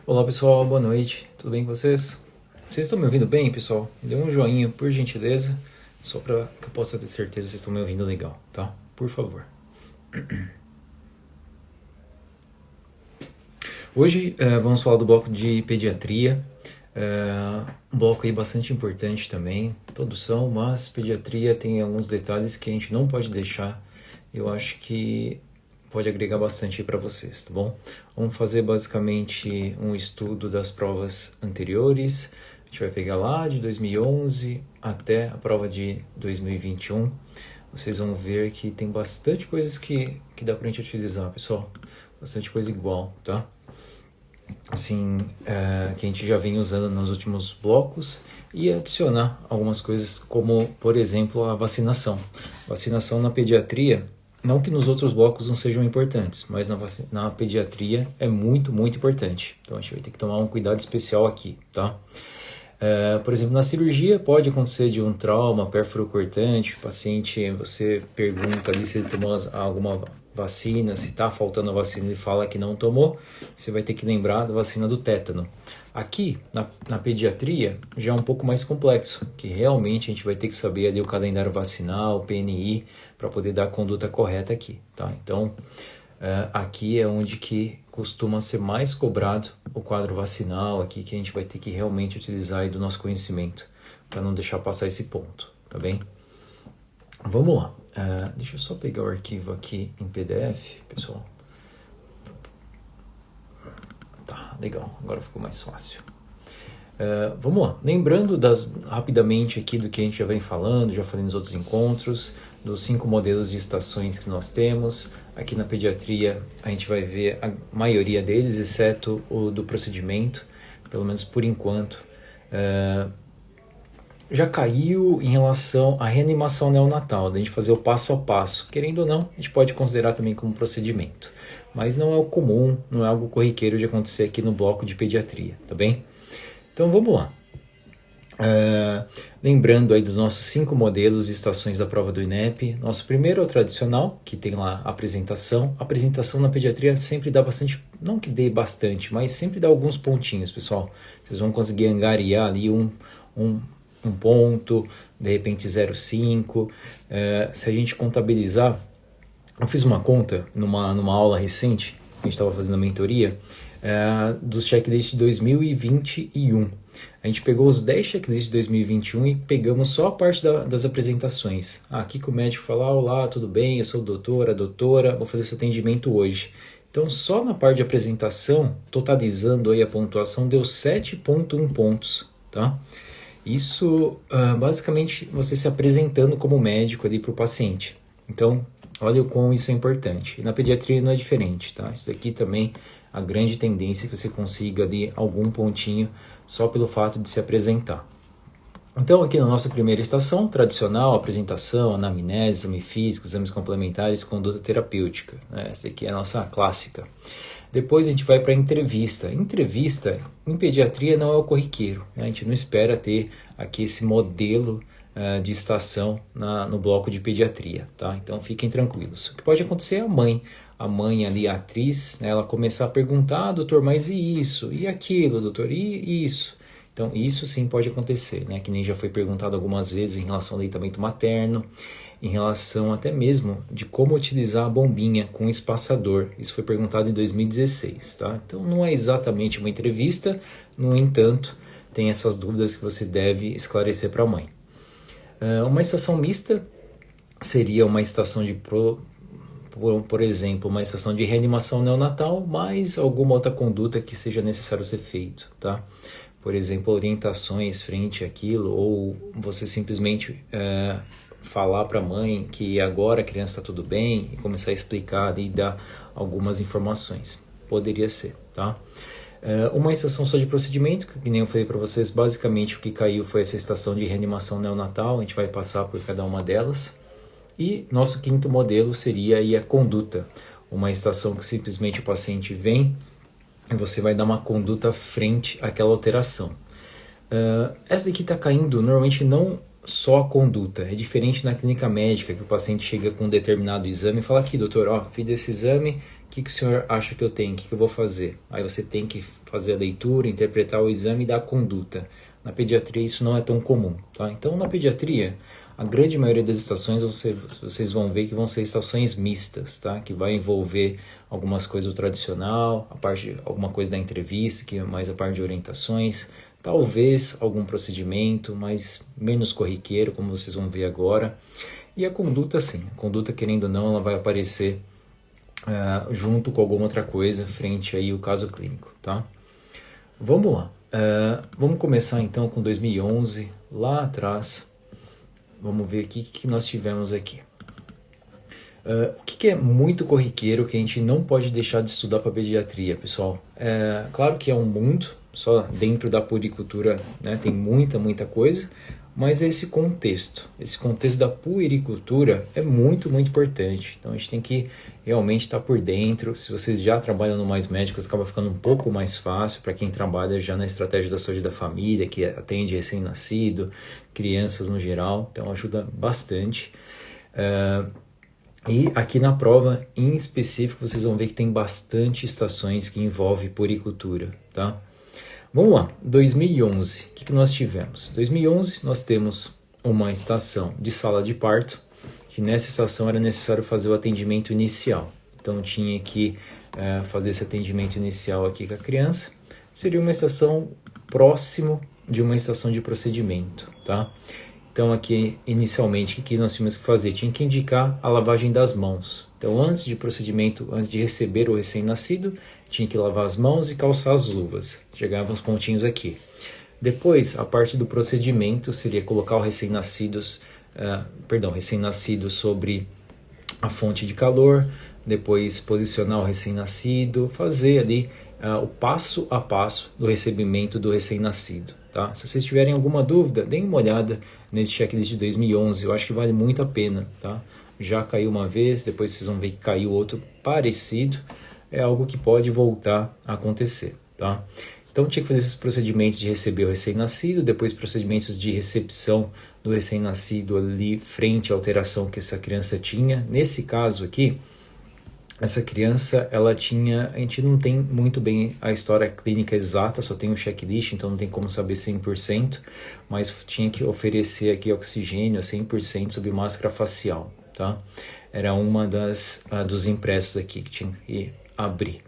Olá pessoal, boa noite, tudo bem com vocês? Vocês estão me ouvindo bem, pessoal? Dê um joinha, por gentileza, só para que eu possa ter certeza que vocês estão me ouvindo legal, tá? Por favor. Hoje vamos falar do bloco de pediatria, um bloco aí bastante importante também, todos são, mas pediatria tem alguns detalhes que a gente não pode deixar, eu acho que pode agregar bastante aí para vocês, tá bom? Vamos fazer basicamente um estudo das provas anteriores, a gente vai pegar lá de 2011 até a prova de 2021, vocês vão ver que tem bastante coisas que dá pra gente utilizar, pessoal, bastante coisa igual, tá? Assim, que a gente já vem usando nos últimos blocos e adicionar algumas coisas como, por exemplo, a vacinação. Vacinação na pediatria, não que nos outros blocos não sejam importantes, mas na pediatria é muito, muito importante. Então a gente vai ter que tomar um cuidado especial aqui, tá? Por exemplo, na cirurgia pode acontecer de um trauma pérfuro cortante, o paciente, você pergunta ali se ele tomou alguma vacina, se está faltando a vacina, ele fala que não tomou, você vai ter que lembrar da vacina do tétano. Aqui, na pediatria, já é um pouco mais complexo, que realmente a gente vai ter que saber ali o calendário vacinal, o PNI, para poder dar a conduta correta aqui, tá? Então, aqui é onde que costuma ser mais cobrado o quadro vacinal aqui, que a gente vai ter que realmente utilizar aí do nosso conhecimento, para não deixar passar esse ponto, tá bem? Vamos lá, deixa eu só pegar o arquivo aqui em PDF, pessoal. Tá, legal, agora ficou mais fácil. Vamos lá, lembrando rapidamente aqui do que a gente já vem falando, já falei nos outros encontros, dos 5 modelos de estações que nós temos. Aqui na pediatria a gente vai ver a maioria deles, exceto o do procedimento, pelo menos por enquanto. Já caiu em relação à reanimação neonatal, da gente fazer o passo a passo. Querendo ou não, a gente pode considerar também como procedimento, mas não é o comum, não é algo corriqueiro de acontecer aqui no bloco de pediatria, tá bem? Então vamos lá. Lembrando aí dos nossos 5 modelos e estações da prova do INEP, nosso primeiro é o tradicional, que tem lá a apresentação. A apresentação na pediatria sempre dá bastante, não que dê bastante, mas sempre dá alguns pontinhos, pessoal. Vocês vão conseguir angariar ali um ponto, de repente 0,5. Se a gente contabilizar, eu fiz uma conta numa aula recente, que a gente estava fazendo a mentoria, dos checklists de 2021. A gente pegou os 10 checklists de 2021 e pegamos só a parte das apresentações. Aqui que o médico fala, olá, tudo bem, eu sou a doutora, vou fazer seu atendimento hoje. Então só na parte de apresentação, totalizando aí a pontuação, deu 7,1 pontos, tá? Isso, basicamente, você se apresentando como médico ali para o paciente. Então, olha o quão isso é importante. E na pediatria não é diferente, tá? Isso daqui também, a grande tendência é que você consiga ali algum pontinho só pelo fato de se apresentar. Então, aqui na nossa primeira estação, tradicional, apresentação, anamnese, exame físico, exames complementares, conduta terapêutica, né? Essa aqui é a nossa clássica. Depois a gente vai para a entrevista. Entrevista, em pediatria, não é o corriqueiro, né? A gente não espera ter aqui esse modelo de estação no bloco de pediatria, tá? Então fiquem tranquilos. O que pode acontecer é a mãe ali, a atriz, né, ela começar a perguntar, doutor, mas e isso? E aquilo, doutor? E isso? Então isso sim pode acontecer, né? Que nem já foi perguntado algumas vezes em relação ao aleitamento materno, em relação até mesmo de como utilizar a bombinha com espaçador. Isso foi perguntado em 2016, tá? Então não é exatamente uma entrevista, no entanto, tem essas dúvidas que você deve esclarecer para a mãe. Uma estação mista seria uma estação por exemplo, uma estação de reanimação neonatal, mais alguma outra conduta que seja necessário ser feito, tá? Por exemplo, orientações frente àquilo, ou você simplesmente falar para a mãe que agora a criança está tudo bem e começar a explicar e dar algumas informações. Poderia ser, tá? Uma estação só de procedimento, que nem eu falei para vocês, basicamente o que caiu foi essa estação de reanimação neonatal, a gente vai passar por cada uma delas. E nosso 5º modelo seria aí a conduta, uma estação que simplesmente o paciente vem e você vai dar uma conduta frente àquela alteração. Essa daqui está caindo normalmente não só a conduta. É diferente na clínica médica, que o paciente chega com um determinado exame e fala: aqui, doutor, ó, fiz esse exame, o que o senhor acha que eu tenho? O que eu vou fazer? Aí você tem que fazer a leitura, interpretar o exame e dar a conduta. Na pediatria isso não é tão comum, tá? Então na pediatria, a grande maioria das estações vocês vão ver que vão ser estações mistas, tá? Que vai envolver algumas coisas do tradicional, alguma coisa da entrevista, que é mais a parte de orientações, talvez algum procedimento, mas menos corriqueiro, como vocês vão ver agora. E a conduta, sim. A conduta, querendo ou não, ela vai aparecer junto com alguma outra coisa frente aí o caso clínico, tá? Vamos lá. Vamos começar então com 2011, lá atrás. Vamos ver aqui o que nós tivemos aqui. O que é muito corriqueiro que a gente não pode deixar de estudar para pediatria, pessoal? Claro que é um mundo, só dentro da puericultura, né, tem muita coisa, mas esse contexto da puericultura é muito importante. Então a gente tem que realmente estar por dentro. Se vocês já trabalham no Mais Médicos, acaba ficando um pouco mais fácil para quem trabalha já na estratégia da saúde da família, que atende recém-nascido, crianças no geral, então ajuda bastante. E aqui na prova, em específico, vocês vão ver que tem bastante estações que envolvem puericultura, tá? Vamos lá, 2011, o que nós tivemos? 2011 nós temos uma estação de sala de parto, que nessa estação era necessário fazer o atendimento inicial. Então tinha que fazer esse atendimento inicial aqui com a criança. Seria uma estação próximo de uma estação de procedimento, tá? Então aqui, inicialmente, o que nós tínhamos que fazer? Tinha que indicar a lavagem das mãos. Então antes de procedimento, antes de receber o recém-nascido, tinha que lavar as mãos e calçar as luvas. Chegavam os pontinhos aqui. Depois, a parte do procedimento seria colocar o recém-nascido sobre a fonte de calor, depois posicionar o recém-nascido, fazer ali o passo a passo do recebimento do recém-nascido. Tá? Se vocês tiverem alguma dúvida, deem uma olhada nesse checklist de 2011, eu acho que vale muito a pena. Tá? Já caiu uma vez, depois vocês vão ver que caiu outro parecido, é algo que pode voltar a acontecer. Tá? Então tinha que fazer esses procedimentos de receber o recém-nascido, depois procedimentos de recepção do recém-nascido ali frente à alteração que essa criança tinha. Nesse caso aqui, essa criança, ela tinha, a gente não tem muito bem a história clínica exata, só tem um checklist, então não tem como saber 100%, mas tinha que oferecer aqui oxigênio a 100% sob máscara facial, tá? Era uma dos impressos aqui que tinha que abrir.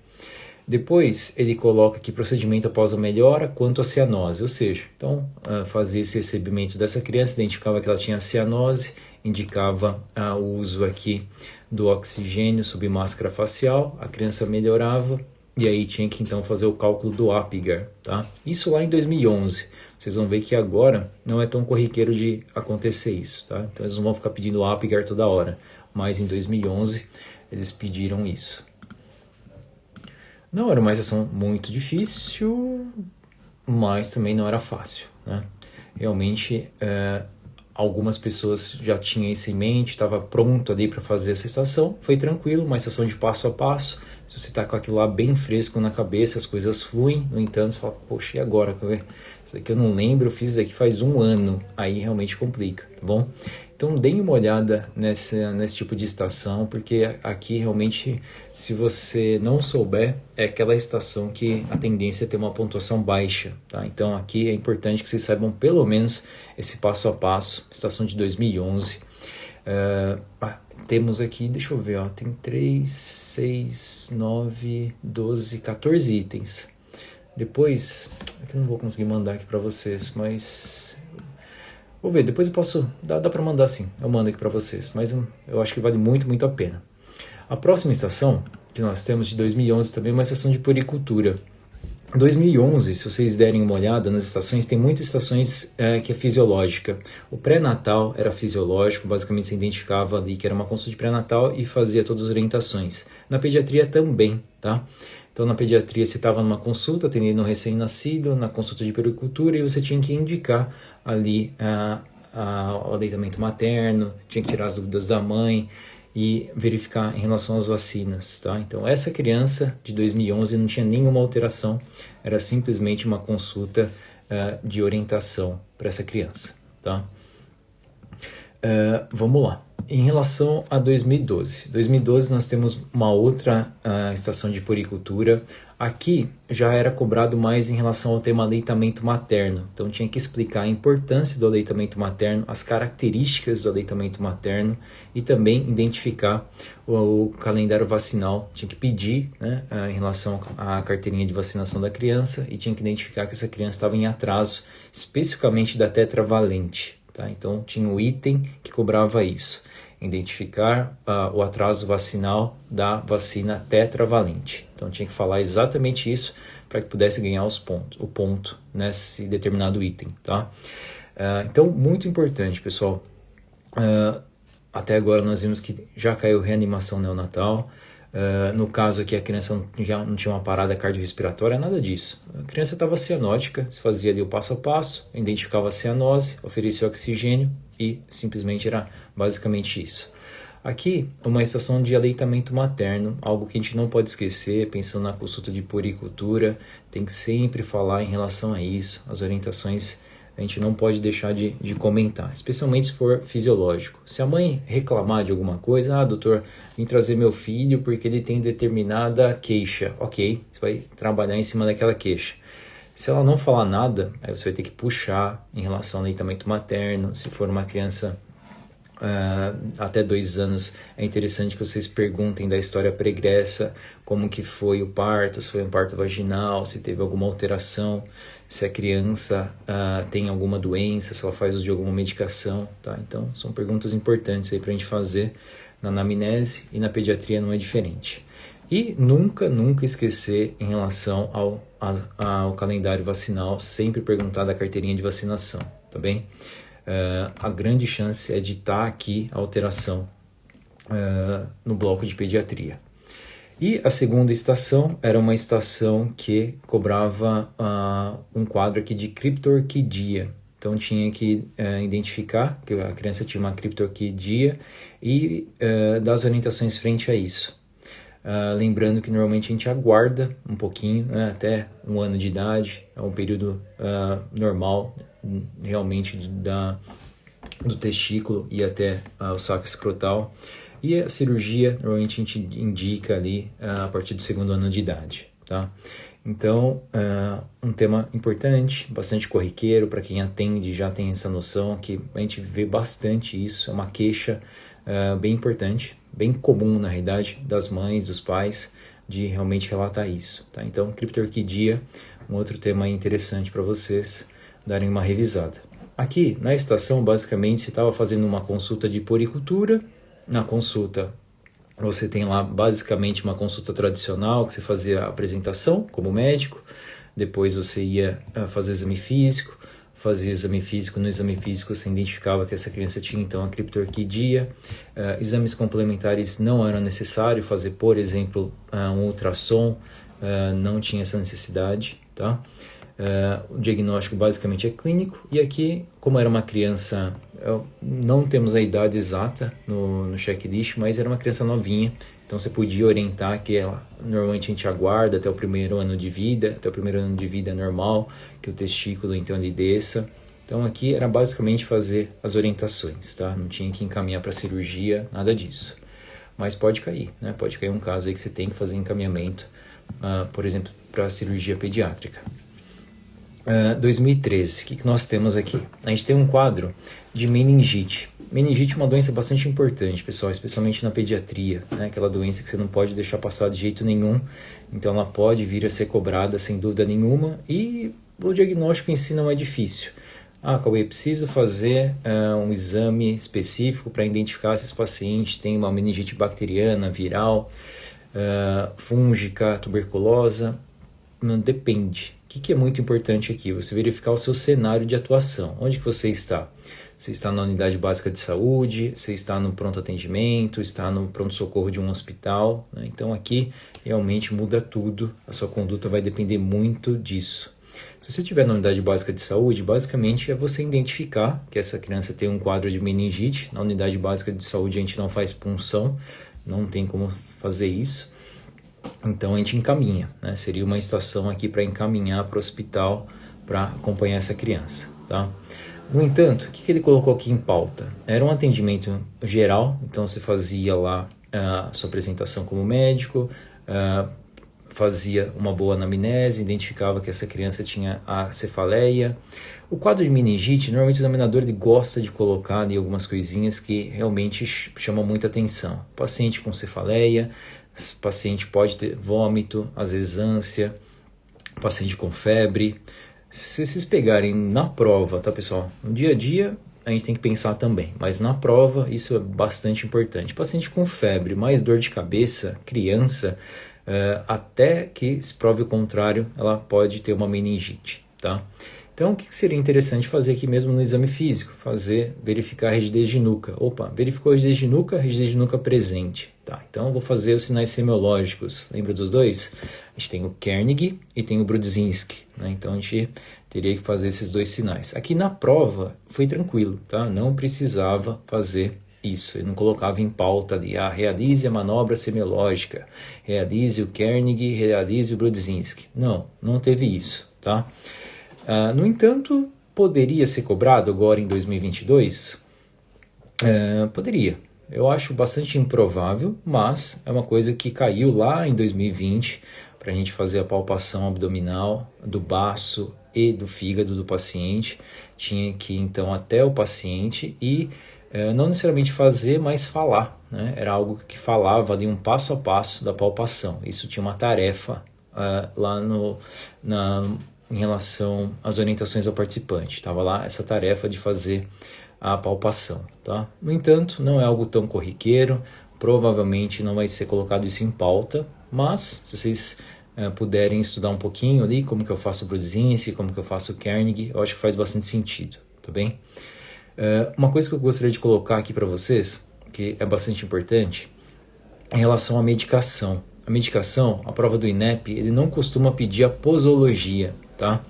Depois ele coloca aqui procedimento após a melhora quanto à cianose, ou seja, então fazia esse recebimento dessa criança, identificava que ela tinha cianose, indicava o uso aqui do oxigênio sob máscara facial, a criança melhorava e aí tinha que então fazer o cálculo do Apgar, tá? Isso lá em 2011, vocês vão ver que agora não é tão corriqueiro de acontecer isso, tá? Então eles não vão ficar pedindo o Apgar toda hora, mas em 2011 eles pediram isso. Não era uma estação muito difícil, mas também não era fácil, né? Realmente, algumas pessoas já tinham isso em mente, estava pronto ali para fazer essa estação, foi tranquilo, uma estação de passo a passo. Se você está com aquilo lá bem fresco na cabeça, as coisas fluem. No entanto, você fala, poxa, e agora? Isso aqui eu não lembro, eu fiz isso aqui faz um ano, aí realmente complica, tá bom? Então deem uma olhada nesse tipo de estação, porque aqui realmente, se você não souber, é aquela estação que a tendência é ter uma pontuação baixa, tá? Então aqui é importante que vocês saibam pelo menos esse passo a passo, estação de 2011. Temos aqui, deixa eu ver, ó, tem 3, 6, 9, 12, 14 itens. Depois, aqui eu não vou conseguir mandar aqui para vocês, mas vou ver, depois eu posso, dá para mandar sim, eu mando aqui para vocês, mas eu acho que vale muito a pena. A próxima estação que nós temos de 2011 também é uma estação de puericultura. 2011, se vocês derem uma olhada nas estações, tem muitas estações que é fisiológica. O pré-natal era fisiológico, basicamente se identificava ali que era uma consulta de pré-natal e fazia todas as orientações. Na pediatria também, tá? Então na pediatria você estava numa consulta, atendendo um recém-nascido, na consulta de puericultura, e você tinha que indicar ali o aleitamento materno, tinha que tirar as dúvidas da mãe e verificar em relação às vacinas, tá? Então essa criança de 2011 não tinha nenhuma alteração, era simplesmente uma consulta de orientação para essa criança, tá? Vamos lá. Em relação a 2012 nós temos uma outra estação de puericultura. Aqui já era cobrado mais em relação ao tema aleitamento materno. Então tinha que explicar a importância do aleitamento materno, as características do aleitamento materno e também identificar o calendário vacinal. Tinha que pedir, né, em relação à carteirinha de vacinação da criança e tinha que identificar que essa criança estava em atraso, especificamente da tetravalente. Tá? Então tinha um item que cobrava isso. Identificar o atraso vacinal da vacina tetravalente. Então tinha que falar exatamente isso para que pudesse ganhar o ponto nesse determinado item. Tá? Então, muito importante, pessoal. Até agora nós vimos que já caiu reanimação neonatal. No caso aqui, a criança já não tinha uma parada cardiorrespiratória, nada disso. A criança estava cianótica, se fazia ali o passo a passo, identificava a cianose, oferecia oxigênio e simplesmente era basicamente isso. Aqui, uma estação de aleitamento materno, algo que a gente não pode esquecer, pensando na consulta de puericultura, tem que sempre falar em relação a isso, as orientações a gente não pode deixar de comentar, especialmente se for fisiológico. Se a mãe reclamar de alguma coisa, doutor, vim trazer meu filho porque ele tem determinada queixa. Ok, você vai trabalhar em cima daquela queixa. Se ela não falar nada, aí você vai ter que puxar em relação ao aleitamento materno. Se for uma criança até 2 anos, é interessante que vocês perguntem da história pregressa, como que foi o parto, se foi um parto vaginal, se teve alguma alteração, se a criança tem alguma doença, se ela faz uso de alguma medicação, tá? Então, são perguntas importantes aí para a gente fazer na anamnese e na pediatria não é diferente. E nunca esquecer em relação ao calendário vacinal, sempre perguntar da carteirinha de vacinação, tá bem? A grande chance é de estar aqui a alteração no bloco de pediatria. E a segunda estação era uma estação que cobrava um quadro aqui de criptorquidia. Então tinha que identificar que a criança tinha uma criptorquidia e dar as orientações frente a isso. Lembrando que normalmente a gente aguarda um pouquinho, né, até 1 ano de idade, é um período normal realmente do testículo e até o saco escrotal. E a cirurgia normalmente a gente indica ali a partir do 2º ano de idade. Tá? Então, um tema importante, bastante corriqueiro, para quem atende já tem essa noção que a gente vê bastante isso, é uma queixa bem importante, bem comum na realidade das mães, dos pais, de realmente relatar isso. Tá? Então, criptorquidia, um outro tema interessante para vocês darem uma revisada. Aqui na estação, basicamente, você estava fazendo uma consulta de puericultura. Na consulta, você tem lá basicamente uma consulta tradicional, que você fazia a apresentação como médico, depois você ia fazer o exame físico, fazia o exame físico, no exame físico você identificava que essa criança tinha então a criptorquidia. Exames complementares não eram necessários fazer, por exemplo, um ultrassom, não tinha essa necessidade, tá? O diagnóstico basicamente é clínico e aqui, como era uma criança, não temos a idade exata no checklist, mas era uma criança novinha, então você podia orientar que ela, normalmente a gente aguarda até o 1º ano de vida, até o 1º ano de vida é normal que o testículo então ele desça. Então aqui era basicamente fazer as orientações, tá? Não tinha que encaminhar para cirurgia, nada disso. Mas pode cair, né? Pode cair um caso aí que você tem que fazer encaminhamento, por exemplo, para cirurgia pediátrica. 2013, o que nós temos aqui? A gente tem um quadro de meningite. Meningite é uma doença bastante importante, pessoal, especialmente na pediatria, né? Aquela doença que você não pode deixar passar de jeito nenhum, então ela pode vir a ser cobrada sem dúvida nenhuma e o diagnóstico em si não é difícil. Cauê, preciso fazer um exame específico para identificar se esse paciente tem uma meningite bacteriana, viral, fúngica, tuberculosa. Não, depende. O que é muito importante aqui? Você verificar o seu cenário de atuação. Onde que você está? Você está na unidade básica de saúde, você está no pronto atendimento, está no pronto-socorro de um hospital, né? Então aqui realmente muda tudo, a sua conduta vai depender muito disso. Se você estiver na unidade básica de saúde, basicamente é você identificar que essa criança tem um quadro de meningite. Na unidade básica de saúde a gente não faz punção, não tem como fazer isso. Então a gente encaminha, né? Seria uma estação aqui para encaminhar para o hospital para acompanhar essa criança, tá? No entanto, o que ele colocou aqui em pauta? Era um atendimento geral, então você fazia lá a sua apresentação como médico, fazia uma boa anamnese, identificava que essa criança tinha a cefaleia. O quadro de meningite, normalmente o examinador ele gosta de colocar ali algumas coisinhas que realmente chamam muita atenção. Paciente com cefaleia, paciente pode ter vômito, às vezes ânsia, paciente com febre. Se vocês pegarem na prova, tá pessoal? No dia a dia a gente tem que pensar também, mas na prova isso é bastante importante. Paciente com febre, mais dor de cabeça, criança, até que se prove o contrário, ela pode ter uma meningite, tá? Então, o que seria interessante fazer aqui mesmo no exame físico? Verificar a rigidez de nuca. Opa, verificou a rigidez de nuca presente. Tá, então eu vou fazer os sinais semiológicos. Lembra dos dois? A gente tem o Kernig e tem o Brudzinski, né? Então a gente teria que fazer esses dois sinais. Aqui na prova foi tranquilo, tá? Não precisava fazer isso. Ele não colocava em pauta ali, realize a manobra semiológica, realize o Kernig, realize o Brudzinski. Não teve isso, tá? No entanto, poderia ser cobrado agora em 2022? Poderia. Eu acho bastante improvável, mas é uma coisa que caiu lá em 2020 para a gente fazer a palpação abdominal do baço e do fígado do paciente. Tinha que ir então até o paciente e não necessariamente fazer, mas falar, né? Era algo que falava ali um passo a passo da palpação. Isso tinha uma tarefa lá em relação às orientações ao participante. Estava lá essa tarefa de fazer a palpação, tá? No entanto, não é algo tão corriqueiro, provavelmente não vai ser colocado isso em pauta, mas se vocês puderem estudar um pouquinho ali, como que eu faço o Brudzinski, como que eu faço o Kernig, eu acho que faz bastante sentido, tá bem? Uma coisa que eu gostaria de colocar aqui para vocês, que é bastante importante, em relação à medicação. A medicação, a prova do INEP, ele não costuma pedir a posologia, tá?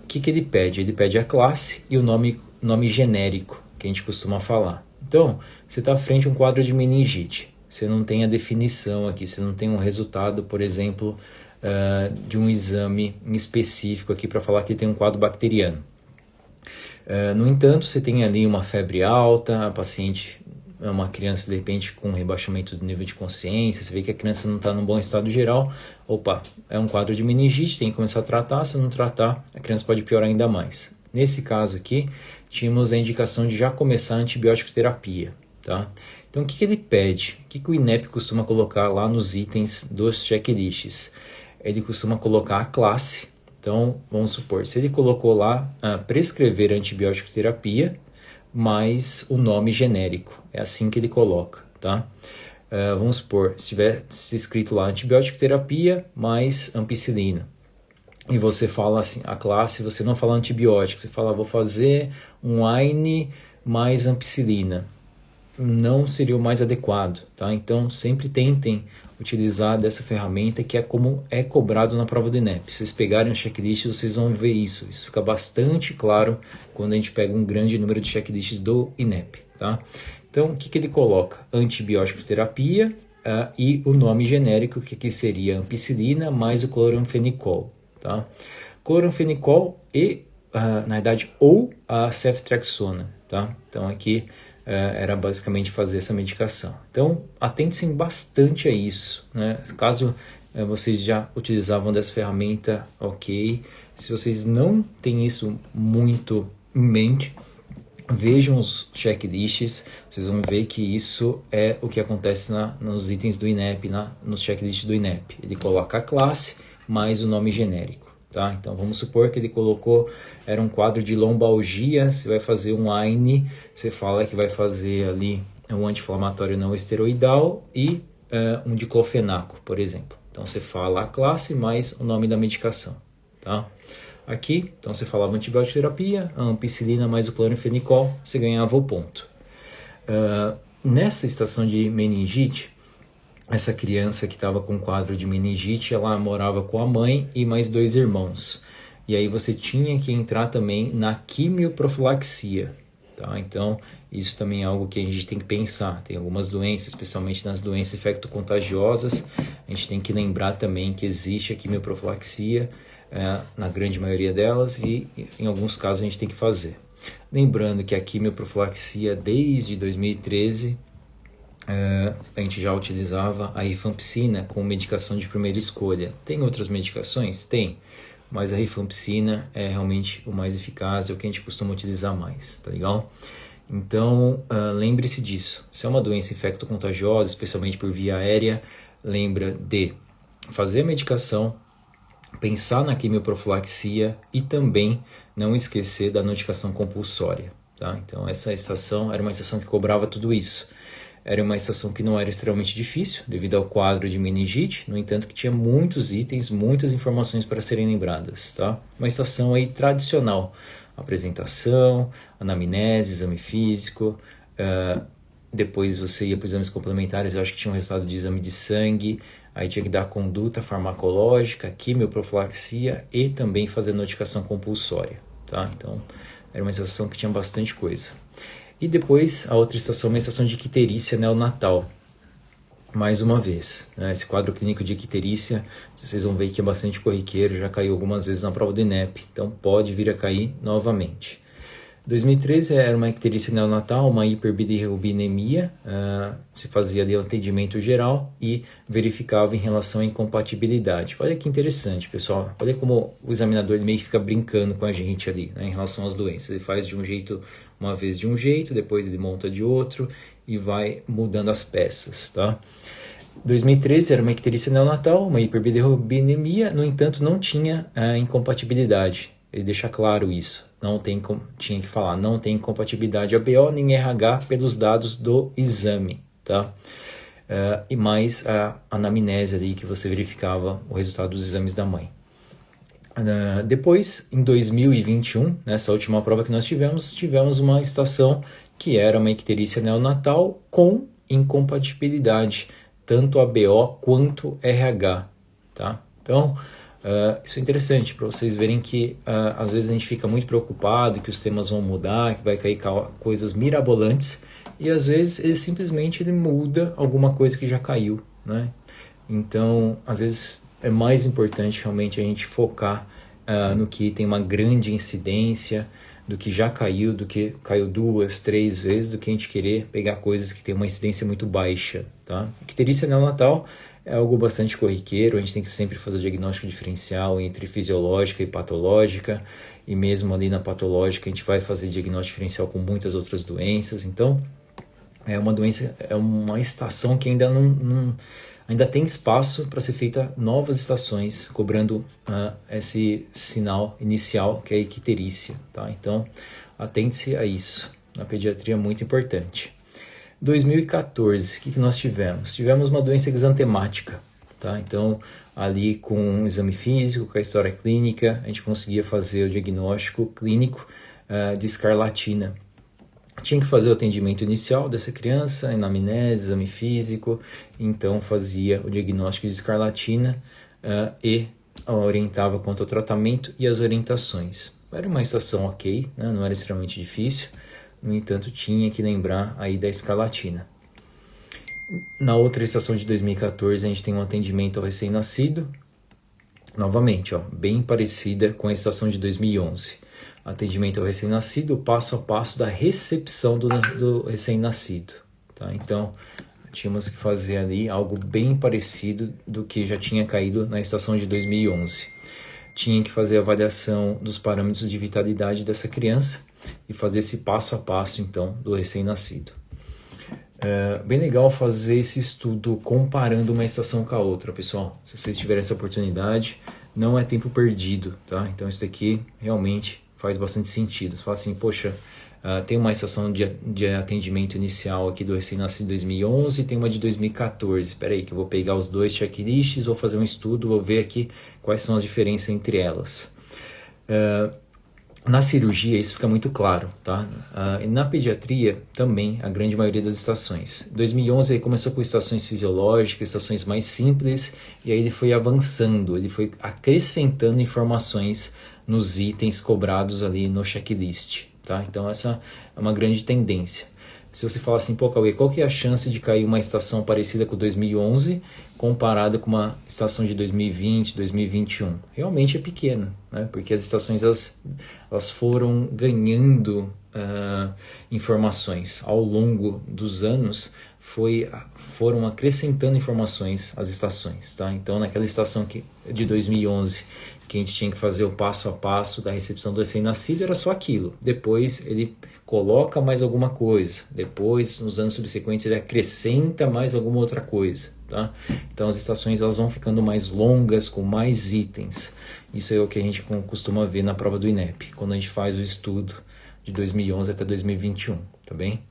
O que ele pede? Ele pede a classe e o nome genérico, que a gente costuma falar. Então, você está frente a um quadro de meningite. Você não tem a definição aqui, você não tem um resultado, por exemplo, de um exame específico aqui para falar que tem um quadro bacteriano. No entanto, você tem ali uma febre alta, a paciente é uma criança de repente com rebaixamento do nível de consciência, você vê que a criança não está num bom estado geral, é um quadro de meningite, tem que começar a tratar, se não tratar, a criança pode piorar ainda mais. Nesse caso aqui, tínhamos a indicação de já começar a antibiótico terapia, tá? Então o que ele pede? O que o INEP costuma colocar lá nos itens dos checklists? Ele costuma colocar a classe. Então, vamos supor, se ele colocou lá prescrever antibiótico terapia, mais o nome genérico. É assim que ele coloca, tá? Vamos supor, se tivesse escrito lá antibiótico terapia mais ampicilina. E você fala assim, a classe, você não fala antibiótico, você fala, vou fazer um AINE mais ampicilina. Não seria o mais adequado, tá? Então, sempre tentem utilizar dessa ferramenta que é como é cobrado na prova do INEP. Se vocês pegarem o checklist, vocês vão ver isso. Isso fica bastante claro quando a gente pega um grande número de checklists do INEP, tá? Então, o que ele coloca? Antibiótico terapia e o nome genérico, que aqui seria ampicilina mais o cloramfenicol, tá? Cloramfenicol e, na verdade, ou a ceftriaxona, tá? Então, aqui era basicamente fazer essa medicação. Então, atentem-se bastante a isso, né? Caso vocês já utilizavam dessa ferramenta, ok. Se vocês não têm isso muito em mente, vejam os checklists, vocês vão ver que isso é o que acontece nos itens do INEP, nos checklists do INEP. Ele coloca a classe mais o nome genérico. Tá? Então vamos supor que ele colocou, era um quadro de lombalgia, você vai fazer um AINE, você fala que vai fazer ali um anti-inflamatório não esteroidal e um diclofenaco, por exemplo. Então você fala a classe mais o nome da medicação. Tá? Aqui, então você falava antibiótico terapia, a ampicilina mais o cloramfenicol, você ganhava o ponto. Nessa estação de meningite, essa criança que estava com quadro de meningite, ela morava com a mãe e mais 2 irmãos. E aí você tinha que entrar também na quimioprofilaxia, tá? Então, isso também é algo que a gente tem que pensar. Tem algumas doenças, especialmente nas doenças infecto-contagiosas, a gente tem que lembrar também que existe a quimioprofilaxia, na grande maioria delas, e em alguns casos a gente tem que fazer. Lembrando que a quimioprofilaxia desde 2013 a gente já utilizava a rifampicina como medicação de primeira escolha. Tem outras medicações? Tem, mas a rifampicina é realmente o mais eficaz, é o que a gente costuma utilizar mais, tá legal? Então, lembre-se disso. Se é uma doença infecto-contagiosa, especialmente por via aérea, lembra de fazer a medicação, pensar na quimioprofilaxia e também não esquecer da notificação compulsória, tá? Então, essa estação era uma estação que cobrava tudo isso. Era uma estação que não era extremamente difícil, devido ao quadro de meningite, no entanto que tinha muitos itens, muitas informações para serem lembradas, tá? Uma estação aí tradicional, apresentação, anamnese, exame físico, depois você ia para os exames complementares, eu acho que tinha um resultado de exame de sangue, aí tinha que dar conduta farmacológica, quimioprofilaxia e também fazer notificação compulsória, tá? Então, era uma estação que tinha bastante coisa. E depois, a outra estação é uma estação de icterícia neonatal. Mais uma vez, né? Esse quadro clínico de icterícia, vocês vão ver que é bastante corriqueiro, já caiu algumas vezes na prova do INEP, então pode vir a cair novamente. 2013 era uma icterícia neonatal, uma hiperbilirrubinemia, se fazia ali o atendimento geral e verificava em relação à incompatibilidade. Olha que interessante, pessoal. Olha como o examinador ele meio que fica brincando com a gente ali, né, em relação às doenças. Ele faz de um jeito, uma vez de um jeito, depois ele monta de outro e vai mudando as peças, tá? 2013 era uma icterícia neonatal, uma hiperbilirrubinemia, no entanto não tinha incompatibilidade. Ele deixa claro isso. Não tem, tinha que falar, não tem incompatibilidade ABO nem RH pelos dados do exame, tá? E mais a anamnese ali que você verificava o resultado dos exames da mãe. Depois, em 2021, nessa última prova que nós tivemos uma estação que era uma icterícia neonatal com incompatibilidade, tanto ABO quanto RH, tá? Então, isso é interessante para vocês verem que às vezes a gente fica muito preocupado que os temas vão mudar, que vai cair coisas mirabolantes e às vezes ele muda alguma coisa que já caiu, né? Então, às vezes é mais importante realmente a gente focar no que tem uma grande incidência, do que já caiu, do que caiu 2, 3 vezes, do que a gente querer pegar coisas que tem uma incidência muito baixa, tá? Icterícia neonatal é algo bastante corriqueiro, a gente tem que sempre fazer o diagnóstico diferencial entre fisiológica e patológica, e mesmo ali na patológica a gente vai fazer diagnóstico diferencial com muitas outras doenças, então é uma doença, é uma estação que ainda tem espaço para ser feita novas estações, cobrando esse sinal inicial que é a icterícia, tá? Então atente-se a isso, na pediatria é muito importante. 2014, o que nós tivemos? Tivemos uma doença exantemática, tá? Então, ali com um exame físico, com a história clínica, a gente conseguia fazer o diagnóstico clínico de escarlatina. Tinha que fazer o atendimento inicial dessa criança, anamnese, exame físico, então fazia o diagnóstico de escarlatina e orientava quanto ao tratamento e as orientações. Era uma estação ok, né? Não era extremamente difícil. No entanto, tinha que lembrar aí da escarlatina. Na outra estação de 2014, a gente tem um atendimento ao recém-nascido. Novamente, bem parecida com a estação de 2011. Atendimento ao recém-nascido, passo a passo da recepção do recém-nascido, tá? Então, tínhamos que fazer ali algo bem parecido do que já tinha caído na estação de 2011. Tinha que fazer a avaliação dos parâmetros de vitalidade dessa criança e fazer esse passo a passo, então, do recém-nascido. Bem legal fazer esse estudo comparando uma estação com a outra, pessoal. Se vocês tiverem essa oportunidade, não é tempo perdido, tá? Então, isso daqui realmente faz bastante sentido. Você fala assim, poxa, tem uma estação de atendimento inicial aqui do recém-nascido 2011 e tem uma de 2014. Espera aí, que eu vou pegar os dois checklists, vou fazer um estudo, vou ver aqui quais são as diferenças entre elas. Na cirurgia isso fica muito claro, tá? E na pediatria também, a grande maioria das estações. 2011 ele começou com estações fisiológicas, estações mais simples, e aí ele foi avançando, ele foi acrescentando informações nos itens cobrados ali no checklist, tá? Então essa é uma grande tendência. Se você falar assim, pô, Cauê, qual que é a chance de cair uma estação parecida com 2011 comparada com uma estação de 2020, 2021? Realmente é pequena, né? Porque as estações elas foram ganhando informações ao longo dos anos, foram acrescentando informações às estações, tá? Então, naquela estação de 2011, que a gente tinha que fazer o passo a passo da recepção do recém-nascido, era só aquilo. Depois ele coloca mais alguma coisa. Depois, nos anos subsequentes, ele acrescenta mais alguma outra coisa, tá? Então, as estações elas vão ficando mais longas, com mais itens. Isso é o que a gente costuma ver na prova do INEP, quando a gente faz o estudo de 2011 até 2021, tá bem?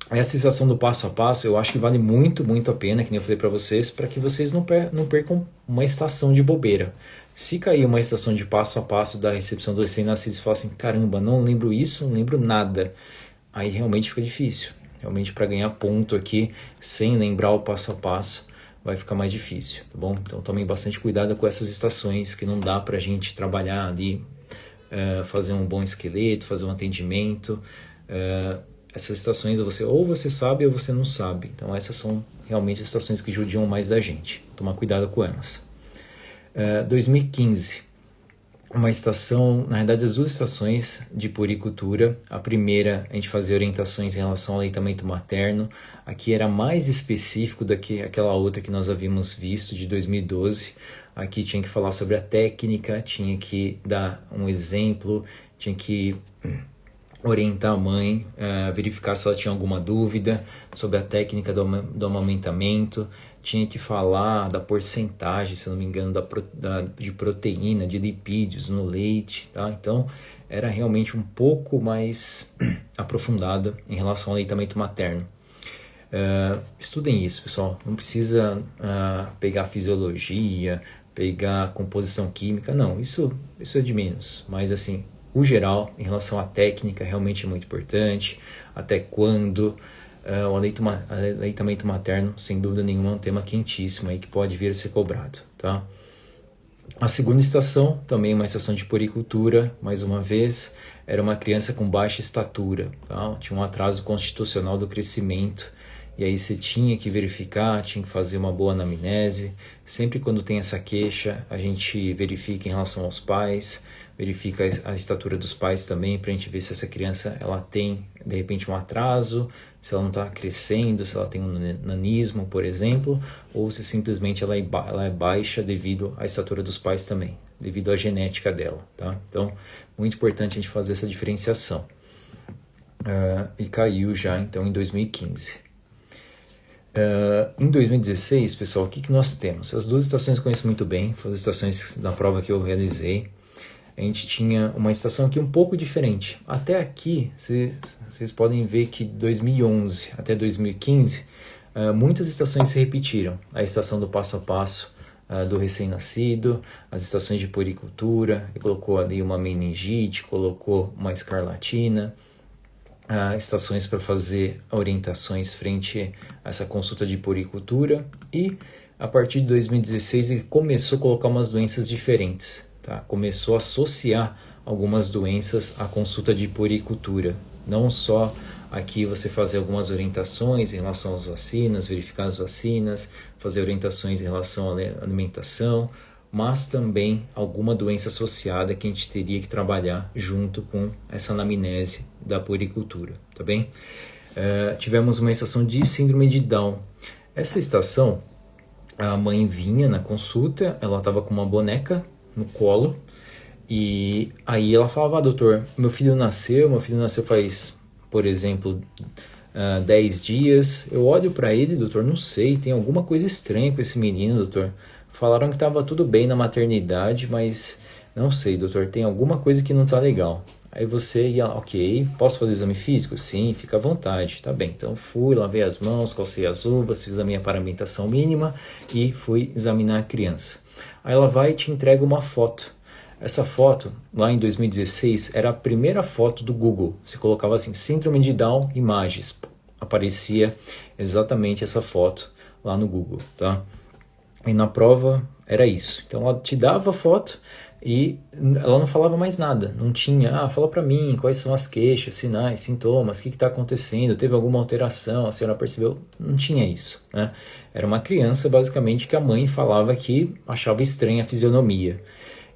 Essa estação do passo a passo eu acho que vale muito, muito a pena, que nem eu falei para vocês, para que vocês não percam uma estação de bobeira. Se cair uma estação de passo a passo da recepção do recém-nascido e falar assim, caramba, não lembro isso, não lembro nada, aí realmente fica difícil. Realmente para ganhar ponto aqui, sem lembrar o passo a passo, vai ficar mais difícil, tá bom? Então tomem bastante cuidado com essas estações, que não dá para a gente trabalhar ali, fazer um bom esqueleto, fazer um atendimento. Essas estações ou você sabe ou você não sabe. Então essas são realmente as estações que judiam mais da gente. Tomar cuidado com elas. 2015. Uma estação, na verdade as duas estações de puericultura. A primeira a gente fazia orientações em relação ao aleitamento materno. Aqui era mais específico do que aquela outra que nós havíamos visto de 2012. Aqui tinha que falar sobre a técnica, tinha que dar um exemplo, tinha que orientar a mãe, verificar se ela tinha alguma dúvida sobre a técnica do amamentamento, tinha que falar da porcentagem, se não me engano, de proteína, de lipídios no leite, tá? Então, era realmente um pouco mais aprofundada em relação ao aleitamento materno. Estudem isso, pessoal. Não precisa pegar fisiologia, pegar composição química, não. Isso é de menos, mas assim, o geral, em relação à técnica, realmente é muito importante. Até quando o aleitamento materno, sem dúvida nenhuma, é um tema quentíssimo aí que pode vir a ser cobrado, tá? A segunda estação, também uma estação de puericultura, mais uma vez, era uma criança com baixa estatura, tá? Tinha um atraso constitucional do crescimento. E aí você tinha que verificar, tinha que fazer uma boa anamnese. Sempre quando tem essa queixa, a gente verifica em relação aos pais, verifica a estatura dos pais também, para a gente ver se essa criança ela tem, de repente, um atraso, se ela não está crescendo, se ela tem um nanismo, por exemplo, ou se simplesmente ela é baixa devido à estatura dos pais também, devido à genética dela, tá? Então, muito importante a gente fazer essa diferenciação. E caiu já, então, em 2015. Em 2016, pessoal, o que nós temos? As duas estações eu conheço muito bem, foram as estações da prova que eu realizei. A gente tinha uma estação aqui um pouco diferente. Até aqui, vocês podem ver que de 2011 até 2015, muitas estações se repetiram. A estação do passo a passo do recém-nascido, as estações de puericultura, colocou ali uma meningite, colocou uma escarlatina, estações para fazer orientações frente a essa consulta de puericultura, e a partir de 2016 ele começou a colocar umas doenças diferentes, tá? Começou a associar algumas doenças à consulta de puericultura, não só aqui você fazer algumas orientações em relação às vacinas, verificar as vacinas, fazer orientações em relação à alimentação, mas também alguma doença associada que a gente teria que trabalhar junto com essa anamnese da puericultura, tá bem? Tivemos uma estação de síndrome de Down. Essa estação, a mãe vinha na consulta, ela estava com uma boneca no colo, e aí ela falava, doutor, meu filho nasceu faz, por exemplo, 10 dias, eu olho para ele, doutor, não sei, tem alguma coisa estranha com esse menino, doutor. Falaram que estava tudo bem na maternidade, mas não sei, doutor, tem alguma coisa que não está legal. Aí você ia, ok, posso fazer o exame físico? Sim, fica à vontade, tá bem. Então fui, lavei as mãos, calcei as uvas, fiz a minha paramentação mínima e fui examinar a criança. Aí ela vai e te entrega uma foto. Essa foto, lá em 2016, era a primeira foto do Google. Você colocava assim, síndrome de Down, imagens. Aparecia exatamente essa foto lá no Google, tá? E na prova era isso. Então ela te dava a foto e ela não falava mais nada. Não tinha, fala pra mim quais são as queixas, sinais, sintomas, o que está acontecendo, teve alguma alteração, a senhora percebeu? Não tinha isso, né? Era uma criança basicamente que a mãe falava que achava estranha a fisionomia.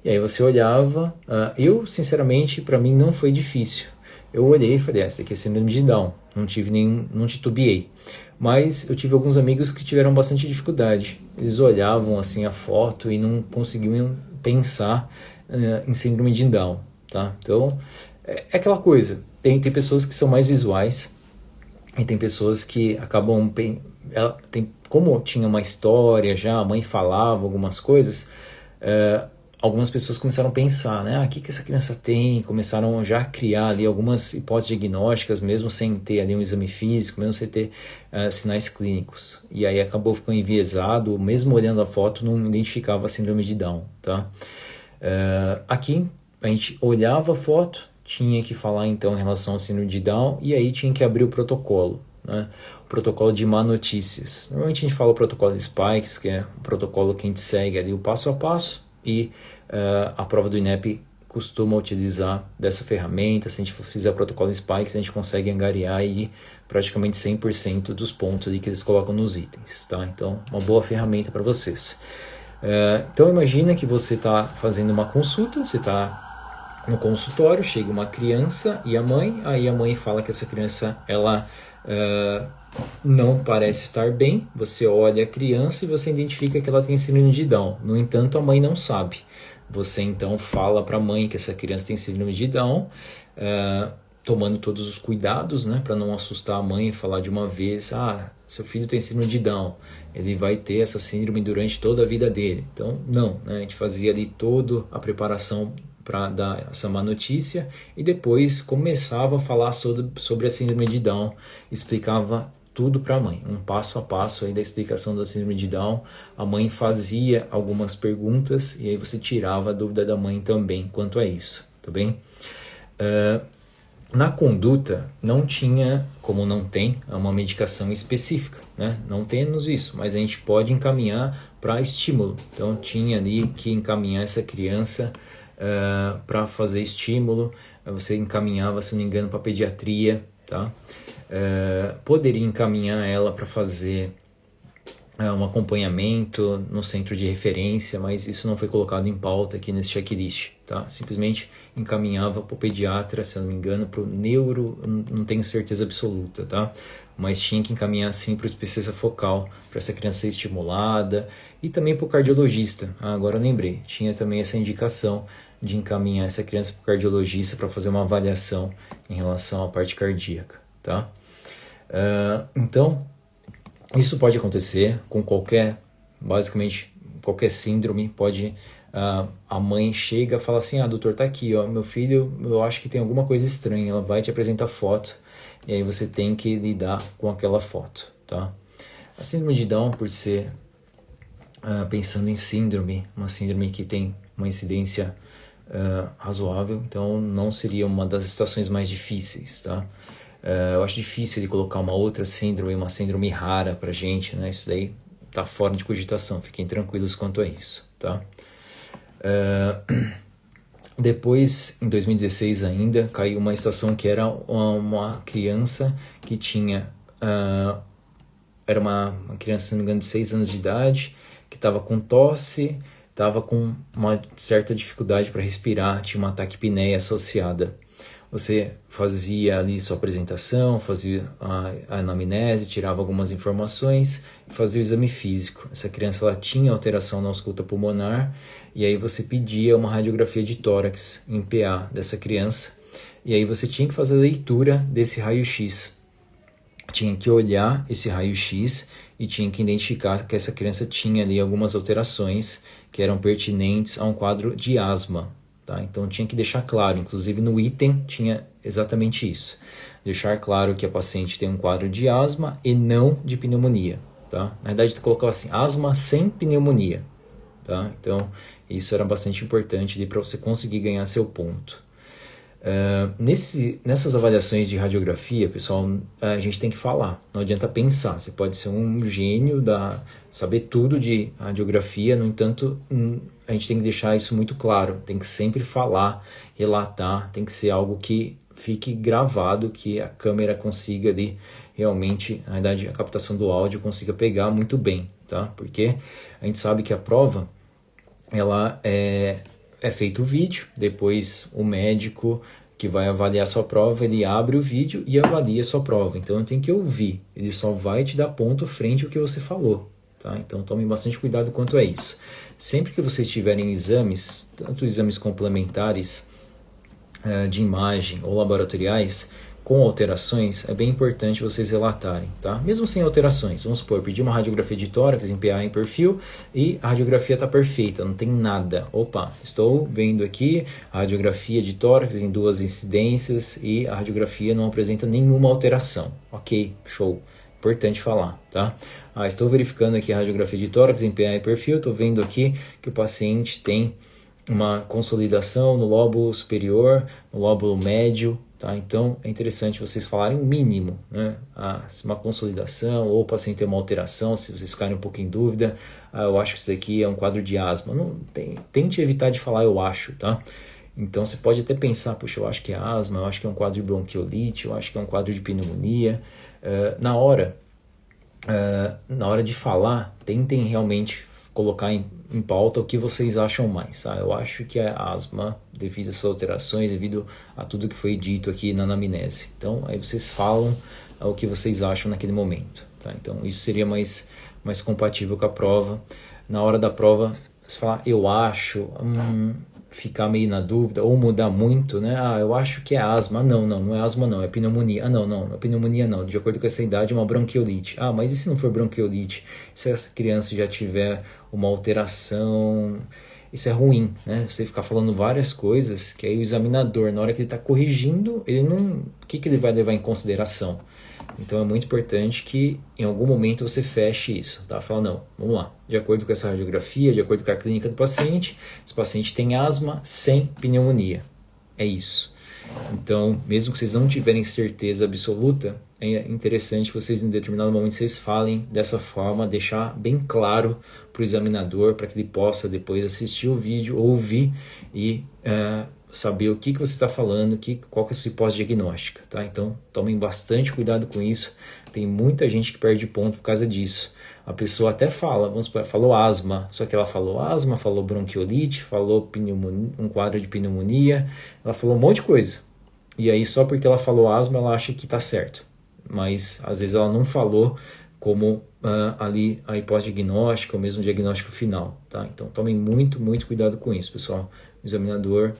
E aí você olhava, eu sinceramente, para mim não foi difícil. Eu olhei e falei, essa aqui é síndrome de Down, não titubeei. Mas eu tive alguns amigos que tiveram bastante dificuldade. Eles olhavam assim a foto e não conseguiam pensar em síndrome de Down, tá? Então, é aquela coisa. Tem pessoas que são mais visuais e tem pessoas que acabam... como tinha uma história já, a mãe falava algumas coisas... algumas pessoas começaram a pensar, né? O que essa criança tem? Começaram já a criar ali algumas hipóteses diagnósticas, mesmo sem ter ali um exame físico, mesmo sem ter sinais clínicos. E aí acabou ficando enviesado, mesmo olhando a foto, não identificava a síndrome de Down, tá? Aqui, a gente olhava a foto, tinha que falar então em relação ao síndrome de Down, e aí tinha que abrir o protocolo, né? O protocolo de má notícias. Normalmente a gente fala o protocolo de Spikes, que é o protocolo que a gente segue ali o passo a passo, e a prova do INEP costuma utilizar dessa ferramenta. Se a gente fizer o protocolo Spikes, a gente consegue angariar aí praticamente 100% dos pontos ali que eles colocam nos itens, tá? Então, uma boa ferramenta para vocês. Então, imagina que você está fazendo uma consulta, você está no consultório, chega uma criança e a mãe, aí a mãe fala que essa criança, ela... não parece estar bem, você olha a criança e você identifica que ela tem síndrome de Down. No entanto, a mãe não sabe. Você então fala para a mãe que essa criança tem síndrome de Down, tomando todos os cuidados, né, para não assustar a mãe e falar de uma vez, seu filho tem síndrome de Down, ele vai ter essa síndrome durante toda a vida dele. Então, não, né, a gente fazia ali toda a preparação para dar essa má notícia e depois começava a falar sobre a síndrome de Down, explicava tudo para a mãe, um passo a passo aí da explicação da síndrome de Down. A mãe fazia algumas perguntas e aí você tirava a dúvida da mãe também quanto a isso, tá bem? Na conduta não tinha, como não tem, uma medicação específica, né? Não temos isso, mas a gente pode encaminhar para estímulo. Então tinha ali que encaminhar essa criança para fazer estímulo, você encaminhava, se não me engano, para pediatria, tá? Poderia encaminhar ela para fazer um acompanhamento no centro de referência, mas isso não foi colocado em pauta aqui nesse checklist, tá? Simplesmente encaminhava para o pediatra, se eu não me engano, para o neuro, não tenho certeza absoluta, tá? Mas tinha que encaminhar sim para o especialista focal, para essa criança ser estimulada, e também para o cardiologista. Agora eu lembrei, tinha também essa indicação de encaminhar essa criança para o cardiologista para fazer uma avaliação em relação à parte cardíaca, tá? Então, isso pode acontecer com basicamente qualquer síndrome. A mãe chega e fala assim, doutor, tá aqui, ó, meu filho, eu acho que tem alguma coisa estranha, ela vai te apresentar foto, e aí você tem que lidar com aquela foto, tá? A síndrome de Down, por ser, pensando em síndrome, uma síndrome que tem uma incidência razoável, então não seria uma das estações mais difíceis, tá? Eu acho difícil de colocar uma outra síndrome, uma síndrome rara pra gente, né? Isso daí tá fora de cogitação, fiquem tranquilos quanto a isso, tá? Depois, em 2016 ainda, caiu uma estação que era uma criança que tinha... era uma criança, se não me engano, de 6 anos de idade, que estava com tosse, estava com uma certa dificuldade para respirar, tinha uma taquipneia associada. Você fazia ali sua apresentação, fazia a anamnese, tirava algumas informações e fazia o exame físico. Essa criança ela tinha alteração na ausculta pulmonar e aí você pedia uma radiografia de tórax em PA dessa criança e aí você tinha que fazer a leitura desse raio-x. Tinha que olhar esse raio-x e tinha que identificar que essa criança tinha ali algumas alterações que eram pertinentes a um quadro de asma. Tá? Então tinha que deixar claro, inclusive no item tinha exatamente isso. Deixar claro que a paciente tem um quadro de asma e não de pneumonia. Tá? Na verdade, colocou assim, asma sem pneumonia. Tá? Então isso era bastante importante para você conseguir ganhar seu ponto. Nessas avaliações de radiografia, pessoal, a gente tem que falar, não adianta pensar. Você pode ser um gênio, saber tudo de radiografia, no entanto, a gente tem que deixar isso muito claro, tem que sempre falar, relatar, tem que ser algo que fique gravado, que a câmera consiga ali realmente, na verdade, a captação do áudio consiga pegar muito bem, tá? Porque a gente sabe que a prova, ela é feito o vídeo, depois o médico que vai avaliar a sua prova, ele abre o vídeo e avalia a sua prova. Então tem que ouvir, ele só vai te dar ponto frente ao que você falou. Tá? Então tomem bastante cuidado quanto a isso. Sempre que vocês tiverem exames, tanto exames complementares de imagem ou laboratoriais, com alterações, é bem importante vocês relatarem, tá? Mesmo sem alterações, vamos supor, pedir uma radiografia de tórax em PA em perfil e a radiografia está perfeita, não tem nada. Opa, estou vendo aqui a radiografia de tórax em 2 incidências e a radiografia não apresenta nenhuma alteração. Ok, show. Importante falar, tá? Estou verificando aqui a radiografia de tórax em PA em perfil, estou vendo aqui que o paciente tem uma consolidação no lóbulo superior, no lóbulo médio, tá? Então é interessante vocês falarem o mínimo, né? Uma consolidação ou o paciente tem uma alteração, se vocês ficarem um pouco em dúvida, eu acho que isso aqui é um quadro de asma. Tente evitar de falar eu acho, tá? Então você pode até pensar, puxa, eu acho que é asma, eu acho que é um quadro de bronquiolite, eu acho que é um quadro de pneumonia. Na hora de falar, tentem realmente colocar em pauta o que vocês acham mais. Eu acho que é asma devido a essas alterações, devido a tudo que foi dito aqui na anamnese. Então aí vocês falam o que vocês acham naquele momento. Tá? Então isso seria mais compatível com a prova. Na hora da prova, você falar eu acho, ficar meio na dúvida ou mudar muito, né? Eu acho que é asma. Não é asma não, é pneumonia. Não é pneumonia não. De acordo com essa idade é uma bronquiolite. Mas e se não for bronquiolite? Se essa criança já tiver uma alteração, isso é ruim, né? Você ficar falando várias coisas que aí o examinador, na hora que ele está corrigindo, o que ele vai levar em consideração? Então é muito importante que em algum momento você feche isso, tá? Fala, não, vamos lá, de acordo com essa radiografia, de acordo com a clínica do paciente, esse paciente tem asma sem pneumonia, é isso. Então, mesmo que vocês não tiverem certeza absoluta, é interessante que vocês em determinado momento vocês falem dessa forma, deixar bem claro para o examinador, para que ele possa depois assistir o vídeo, ouvir e saber o que você está falando, qual que é a sua hipótese diagnóstica, tá? Então, tomem bastante cuidado com isso. Tem muita gente que perde ponto por causa disso. A pessoa até fala, falou asma, só que ela falou asma, falou bronquiolite, falou um quadro de pneumonia, ela falou um monte de coisa. E aí, só porque ela falou asma, ela acha que está certo. Mas, às vezes, ela não falou como ali a hipótese diagnóstica, ou mesmo o diagnóstico final, tá? Então, tomem muito, muito cuidado com isso, pessoal. O examinador,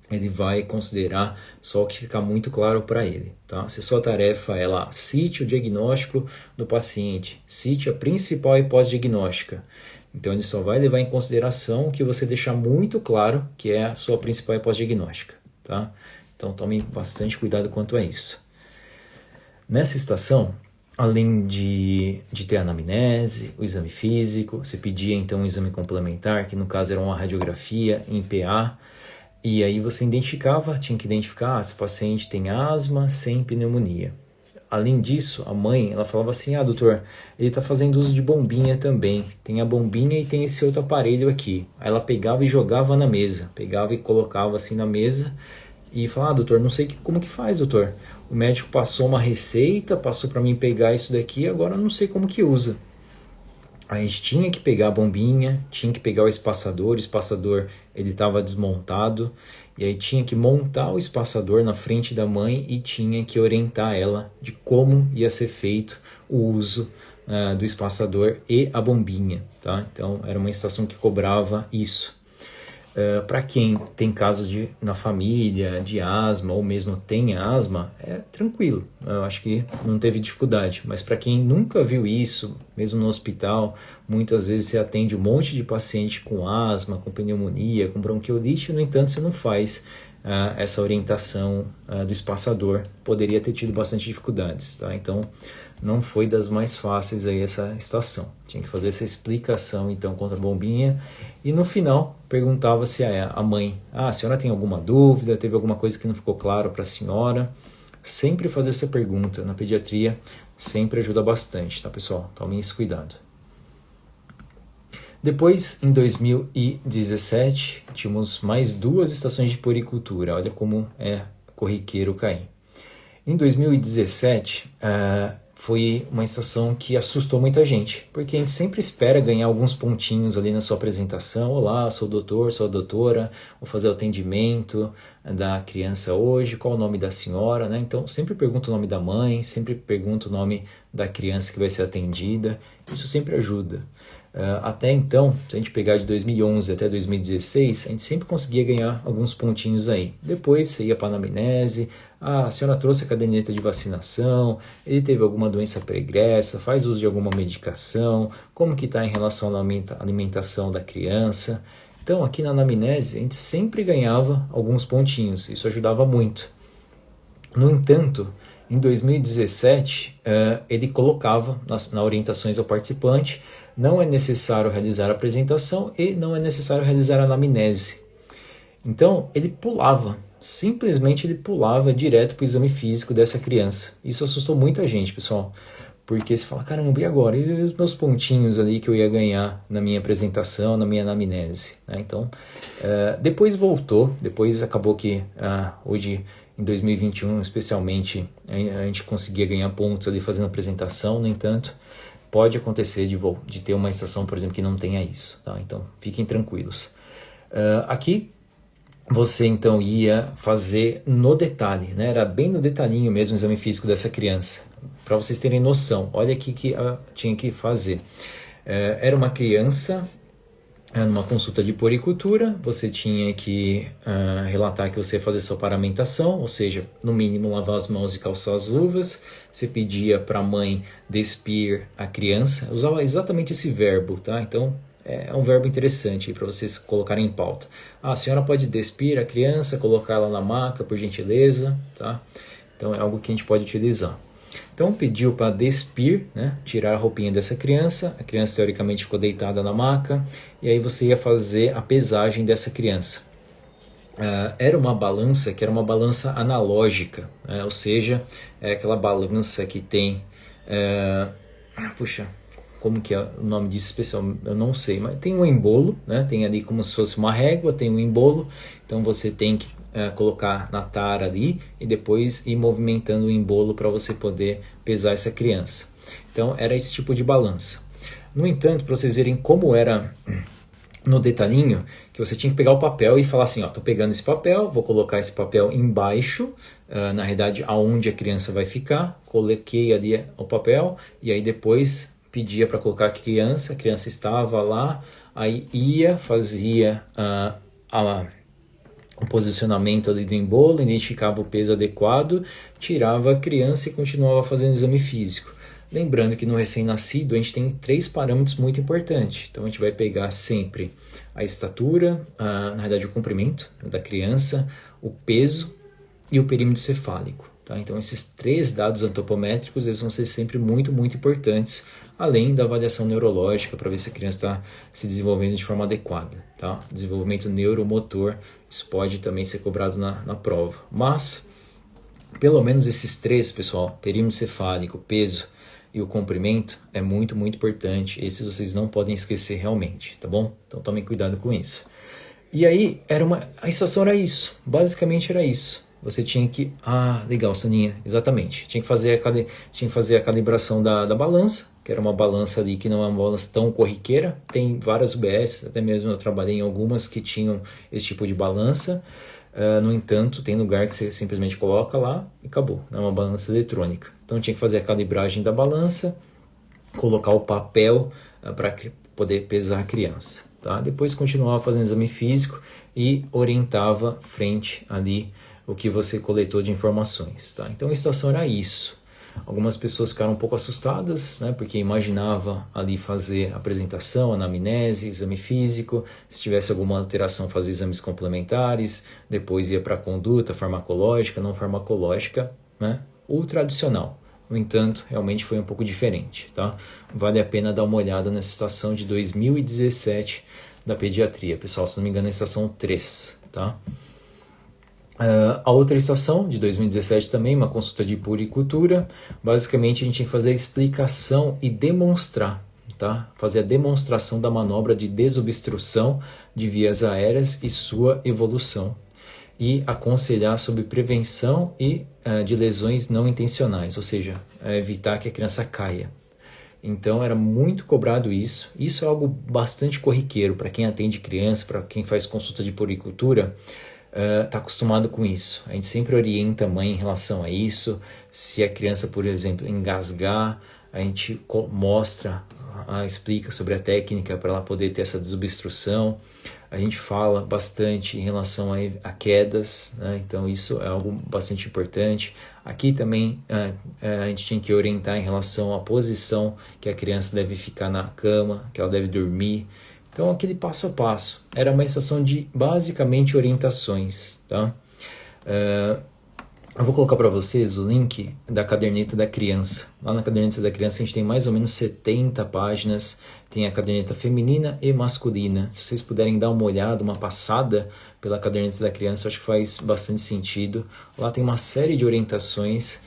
ele vai considerar só o que ficar muito claro para ele, tá? Se a sua tarefa é lá, cite o diagnóstico do paciente, cite a principal hipótese diagnóstica. Então, ele só vai levar em consideração o que você deixar muito claro que é a sua principal hipótese diagnóstica, tá? Então, tome bastante cuidado quanto a isso. Nessa estação, além de ter a anamnese, o exame físico, você pedia então um exame complementar, que no caso era uma radiografia em PA, e aí você tinha que identificar se o paciente tem asma sem pneumonia. Além disso, a mãe, ela falava assim, doutor, ele está fazendo uso de bombinha também. Tem a bombinha e tem esse outro aparelho aqui. Aí ela pegava e jogava na mesa. Pegava e colocava assim na mesa e falava, doutor, não sei como que faz, doutor. O médico passou uma receita, passou para mim pegar isso daqui, agora eu não sei como que usa. A gente tinha que pegar a bombinha, tinha que pegar o espaçador ele estava desmontado, e aí tinha que montar o espaçador na frente da mãe e tinha que orientar ela de como ia ser feito o uso do espaçador e a bombinha, tá? Então era uma estação que cobrava isso. Para quem tem casos na família de asma ou mesmo tem asma, é tranquilo, eu acho que não teve dificuldade, mas para quem nunca viu isso, mesmo no hospital, muitas vezes você atende um monte de paciente com asma, com pneumonia, com bronquiolite, no entanto você não faz essa orientação do espaçador poderia ter tido bastante dificuldades, tá? Então não foi das mais fáceis aí essa estação. Tinha que fazer essa explicação então contra a bombinha e no final perguntava-se a mãe: a senhora tem alguma dúvida? Teve alguma coisa que não ficou claro para a senhora? Sempre fazer essa pergunta na pediatria sempre ajuda bastante, tá, pessoal? Tomem esse cuidado. Depois, em 2017, tínhamos mais 2 estações de puericultura. Olha como é corriqueiro cair. Em 2017, foi uma estação que assustou muita gente, porque a gente sempre espera ganhar alguns pontinhos ali na sua apresentação. Olá, sou o doutor, sou a doutora, vou fazer o atendimento da criança hoje, qual o nome da senhora, né? Então, sempre pergunta o nome da mãe, sempre pergunta o nome da criança que vai ser atendida, isso sempre ajuda. Até então, se a gente pegar de 2011 até 2016, a gente sempre conseguia ganhar alguns pontinhos aí. Depois você ia para a anamnese, a senhora trouxe a caderneta de vacinação, ele teve alguma doença pregressa, faz uso de alguma medicação, como que está em relação à alimentação da criança. Então aqui na anamnese a gente sempre ganhava alguns pontinhos, isso ajudava muito. No entanto, em 2017, ele colocava nas orientações ao participante: não é necessário realizar a apresentação e não é necessário realizar a anamnese. Então, ele pulava, simplesmente ele pulava direto para o exame físico dessa criança. Isso assustou muita gente, pessoal, porque você fala: caramba, e agora? E os meus pontinhos ali que eu ia ganhar na minha apresentação, na minha anamnese? Então, depois voltou, depois acabou que hoje, em 2021, especialmente, a gente conseguia ganhar pontos ali fazendo apresentação. No entanto, pode acontecer de ter uma estação, por exemplo, que não tenha isso, tá? Então, fiquem tranquilos. Aqui, você então ia fazer no detalhe, né? Era bem no detalhinho mesmo o exame físico dessa criança. Para vocês terem noção, olha aqui que tinha que fazer. Era uma criança numa consulta de puericultura, você tinha que relatar que você ia fazer sua paramentação, ou seja, no mínimo lavar as mãos e calçar as luvas. Você pedia para a mãe despir a criança, usava exatamente esse verbo, tá? Então é um verbo interessante para vocês colocarem em pauta. A senhora pode despir a criança, colocar ela na maca, por gentileza, tá? Então é algo que a gente pode utilizar. Então pediu para despir, né, tirar a roupinha dessa criança. A criança teoricamente ficou deitada na maca e aí você ia fazer a pesagem dessa criança. Era uma balança que era uma balança analógica, né, ou seja, é aquela balança que tem... puxa, como que é o nome disso especial? Eu não sei, mas tem um embolo, né, tem ali como se fosse uma régua, tem um embolo, então você tem que colocar na tara ali e depois ir movimentando o embolo para você poder pesar essa criança. Então era esse tipo de balança. No entanto, para vocês verem como era no detalhinho, que você tinha que pegar o papel e falar assim: ó, tô pegando esse papel, vou colocar esse papel embaixo, na realidade aonde a criança vai ficar, coloquei ali o papel e aí depois pedia para colocar a criança estava lá, aí fazia o posicionamento ali do embolo, identificava o peso adequado, tirava a criança e continuava fazendo o exame físico. Lembrando que no recém-nascido a gente tem 3 parâmetros muito importantes. Então a gente vai pegar sempre a estatura, na verdade o comprimento da criança, o peso e o perímetro cefálico. Tá? Então esses 3 dados antropométricos eles vão ser sempre muito, muito importantes, além da avaliação neurológica para ver se a criança está se desenvolvendo de forma adequada. Tá? Desenvolvimento neuromotor, isso pode também ser cobrado na prova. Mas, pelo menos esses 3, pessoal, perímetro cefálico, peso e o comprimento, é muito, muito importante. Esses vocês não podem esquecer realmente, tá bom? Então tomem cuidado com isso. E aí, a estação era isso, basicamente era isso. Você tinha que... legal, Soninha, exatamente. Tinha que fazer a calibração da balança, que era uma balança ali que não é uma balança tão corriqueira. Tem várias UBS, até mesmo eu trabalhei em algumas que tinham esse tipo de balança. No entanto, tem lugar que você simplesmente coloca lá e acabou. É uma balança eletrônica. Então tinha que fazer a calibragem da balança, colocar o papel para poder pesar a criança. Tá? Depois continuava fazendo exame físico e orientava frente ali o que você coletou de informações. Tá? Então a estação era isso. Algumas pessoas ficaram um pouco assustadas, né, porque imaginava ali fazer apresentação, anamnese, exame físico, se tivesse alguma alteração fazer exames complementares, depois ia para a conduta farmacológica, não farmacológica, né, o tradicional. No entanto, realmente foi um pouco diferente, tá? Vale a pena dar uma olhada nessa estação de 2017 da pediatria, pessoal, se não me engano é a estação 3, tá? A outra estação, de 2017 também, uma consulta de puericultura. Basicamente, a gente tem que fazer a explicação e demonstrar, tá? Fazer a demonstração da manobra de desobstrução de vias aéreas e sua evolução. E aconselhar sobre prevenção e de lesões não intencionais, ou seja, evitar que a criança caia. Então era muito cobrado isso. Isso é algo bastante corriqueiro para quem atende criança, para quem faz consulta de puericultura. Está acostumado com isso. A gente sempre orienta a mãe em relação a isso. Se a criança, por exemplo, engasgar, a gente mostra, explica sobre a técnica para ela poder ter essa desobstrução. A gente fala bastante em relação a quedas, né? Então isso é algo bastante importante. Aqui também a gente tem que orientar em relação à posição que a criança deve ficar na cama, que ela deve dormir. Então, aquele passo a passo. Era uma estação de, basicamente, orientações, tá? Eu vou colocar para vocês o link da caderneta da criança. Lá na caderneta da criança a gente tem mais ou menos 70 páginas. Tem a caderneta feminina e masculina. Se vocês puderem dar uma olhada, uma passada pela caderneta da criança, eu acho que faz bastante sentido. Lá tem uma série de orientações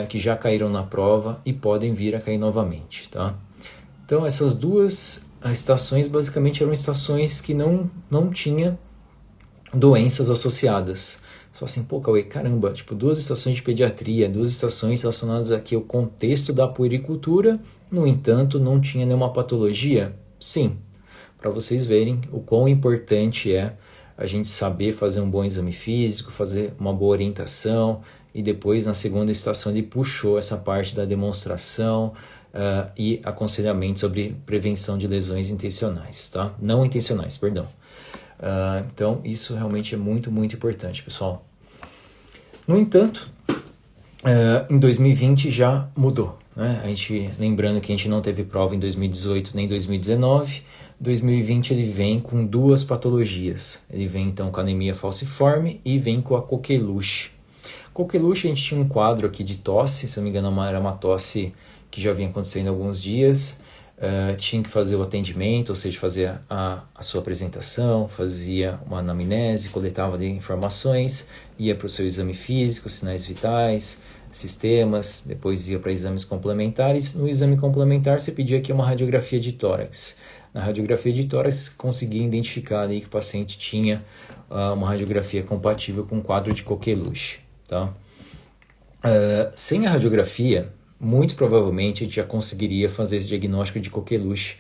que já caíram na prova e podem vir a cair novamente, tá? Então, essas duas estações basicamente eram estações que não tinha doenças associadas. Só assim, pô, Cauê, caramba, tipo, duas estações de pediatria, duas estações relacionadas aqui ao contexto da puericultura, no entanto, não tinha nenhuma patologia? Sim, para vocês verem o quão importante é a gente saber fazer um bom exame físico, fazer uma boa orientação, e depois na segunda estação ele puxou essa parte da demonstração, e aconselhamento sobre prevenção de lesões intencionais, tá? Não intencionais, perdão. Então, isso realmente é muito, muito importante, pessoal. No entanto, em 2020 já mudou, né? Lembrando que a gente não teve prova em 2018 nem 2019, 2020 ele vem com duas patologias. Ele vem então com anemia falciforme e vem com a coqueluche. Coqueluche, a gente tinha um quadro aqui de tosse, se não me engano era uma tosse que já vinha acontecendo há alguns dias. Tinha que fazer o atendimento, ou seja, fazer a sua apresentação, fazia uma anamnese, coletava ali informações, ia para o seu exame físico, sinais vitais, sistemas, depois ia para exames complementares. No exame complementar você pedia aqui uma radiografia de tórax. Na radiografia de tórax conseguia identificar ali que o paciente tinha uma radiografia compatível com o quadro de coqueluche, tá? Sem a radiografia, muito provavelmente a gente já conseguiria fazer esse diagnóstico de coqueluche.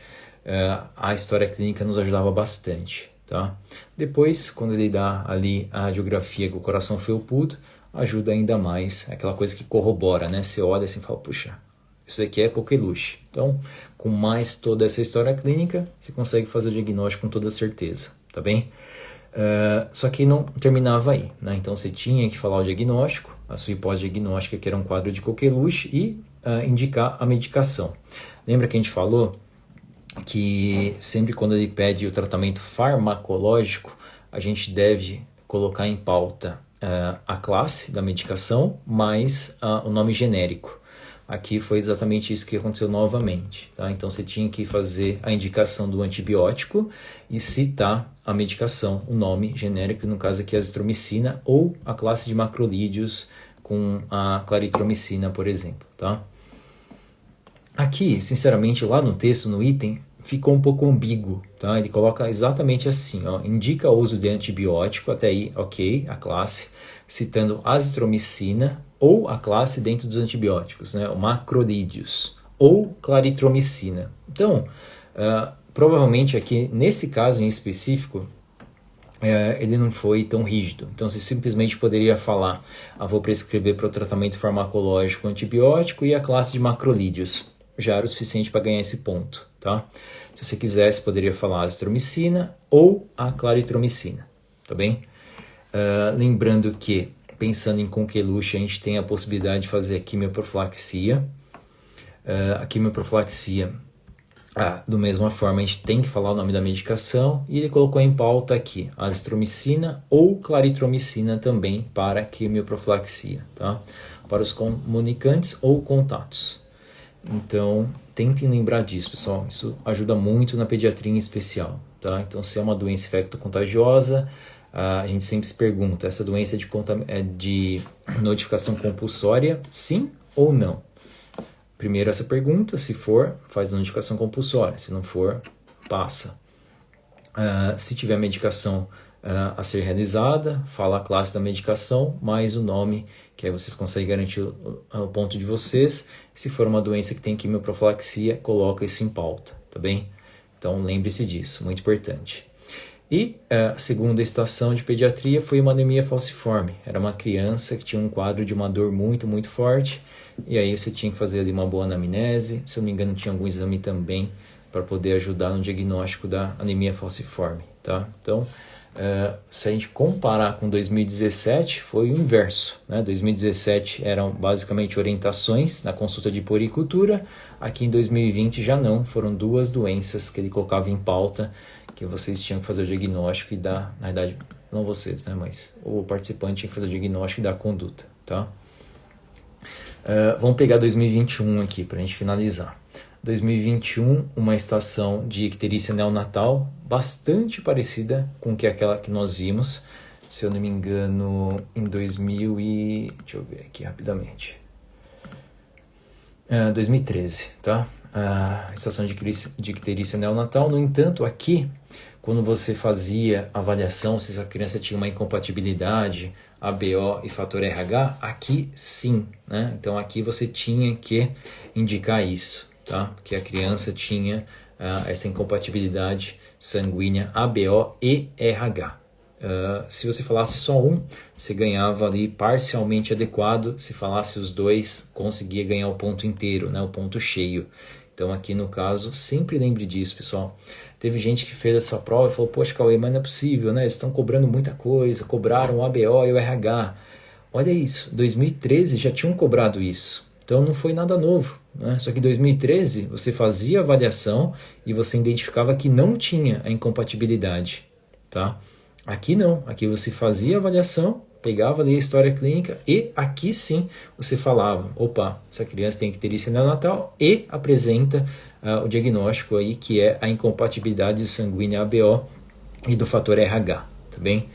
A história clínica nos ajudava bastante, tá? Depois, quando ele dá ali a radiografia com o coração felpudo, ajuda ainda mais, aquela coisa que corrobora, né? Você olha assim e fala, puxa, isso aqui é coqueluche. Então, com mais toda essa história clínica, você consegue fazer o diagnóstico com toda certeza, tá bem? Só que não terminava aí, né? Então você tinha que falar o diagnóstico, a sua hipótese diagnóstica, que era um quadro de coqueluche, e indicar a medicação. Lembra que a gente falou que sempre quando ele pede o tratamento farmacológico, a gente deve colocar em pauta a classe da medicação mais o nome genérico. Aqui foi exatamente isso que aconteceu novamente, tá? Então você tinha que fazer a indicação do antibiótico e citar a medicação, o nome genérico, no caso aqui a azitromicina, ou a classe de macrolídeos com a claritromicina, por exemplo, tá? Aqui, sinceramente, lá no texto, no item, ficou um pouco ambíguo, tá? Ele coloca exatamente assim, ó, indica o uso de antibiótico, até aí, ok, a classe, citando azitromicina ou a classe dentro dos antibióticos, né? O macrolídeos ou claritromicina. Então, provavelmente aqui, nesse caso em específico, ele não foi tão rígido. Então você simplesmente poderia falar, vou prescrever para o tratamento farmacológico antibiótico e a classe de macrolídeos. Já era o suficiente para ganhar esse ponto, tá? Se você quisesse, poderia falar azitromicina ou a claritromicina, tá bem? Lembrando que pensando em coqueluche, a gente tem a possibilidade de fazer a quimioprofilaxia. A quimioprofilaxia, da mesma forma, a gente tem que falar o nome da medicação, e ele colocou em pauta aqui azitromicina ou claritromicina também para quimioprofilaxia, tá? Para os comunicantes ou contatos. Então, tentem lembrar disso, pessoal. Isso ajuda muito na pediatria em especial, tá? Então, se é uma doença infecto-contagiosa, a gente sempre se pergunta, essa doença é de notificação compulsória, sim ou não? Primeiro essa pergunta, se for, faz a notificação compulsória, se não for, passa. Se tiver medicação a ser realizada, fala a classe da medicação, mais o nome, que aí vocês conseguem garantir o ponto de vocês. Se for uma doença que tem quimioprofilaxia, coloca isso em pauta, tá bem? Então lembre-se disso, muito importante. E a segunda estação de pediatria foi uma anemia falciforme. Era uma criança que tinha um quadro de uma dor muito, muito forte, e aí você tinha que fazer ali uma boa anamnese, se eu não me engano tinha algum exame também para poder ajudar no diagnóstico da anemia falciforme, tá? Então, se a gente comparar com 2017, foi o inverso, né? 2017 eram basicamente orientações na consulta de puericultura, aqui em 2020 já não, foram duas doenças que ele colocava em pauta, que vocês tinham que fazer o diagnóstico e dar, na verdade, não vocês, né, mas o participante tinha que fazer o diagnóstico e dar a conduta, tá? Vamos pegar 2021 aqui para a gente finalizar. 2021, uma estação de icterícia neonatal bastante parecida com aquela que nós vimos, se eu não me engano, em 2000 e... deixa eu ver aqui rapidamente. 2013, tá? A estação de icterícia neonatal. No entanto, aqui, quando você fazia avaliação, se a criança tinha uma incompatibilidade, ABO e fator RH, aqui sim, né? Então aqui você tinha que indicar isso, tá? Que a criança tinha essa incompatibilidade sanguínea ABO e RH. Se você falasse só um, você ganhava ali parcialmente adequado. Se falasse os dois, conseguia ganhar o ponto inteiro, né? O ponto cheio. Então aqui no caso, sempre lembre disso, pessoal. Teve gente que fez essa prova e falou, poxa, Cauê, mas não é possível, né? Eles estão cobrando muita coisa, cobraram o ABO e o RH. Olha isso, 2013 já tinham cobrado isso. Então não foi nada novo, né? Só que em 2013 você fazia a avaliação e você identificava que não tinha a incompatibilidade, tá? Aqui não, aqui você fazia a avaliação, pegava ali a história clínica e aqui sim você falava, opa, essa criança tem icterícia neonatal e apresenta o diagnóstico aí que é a incompatibilidade sanguínea ABO e do fator RH, tá bem?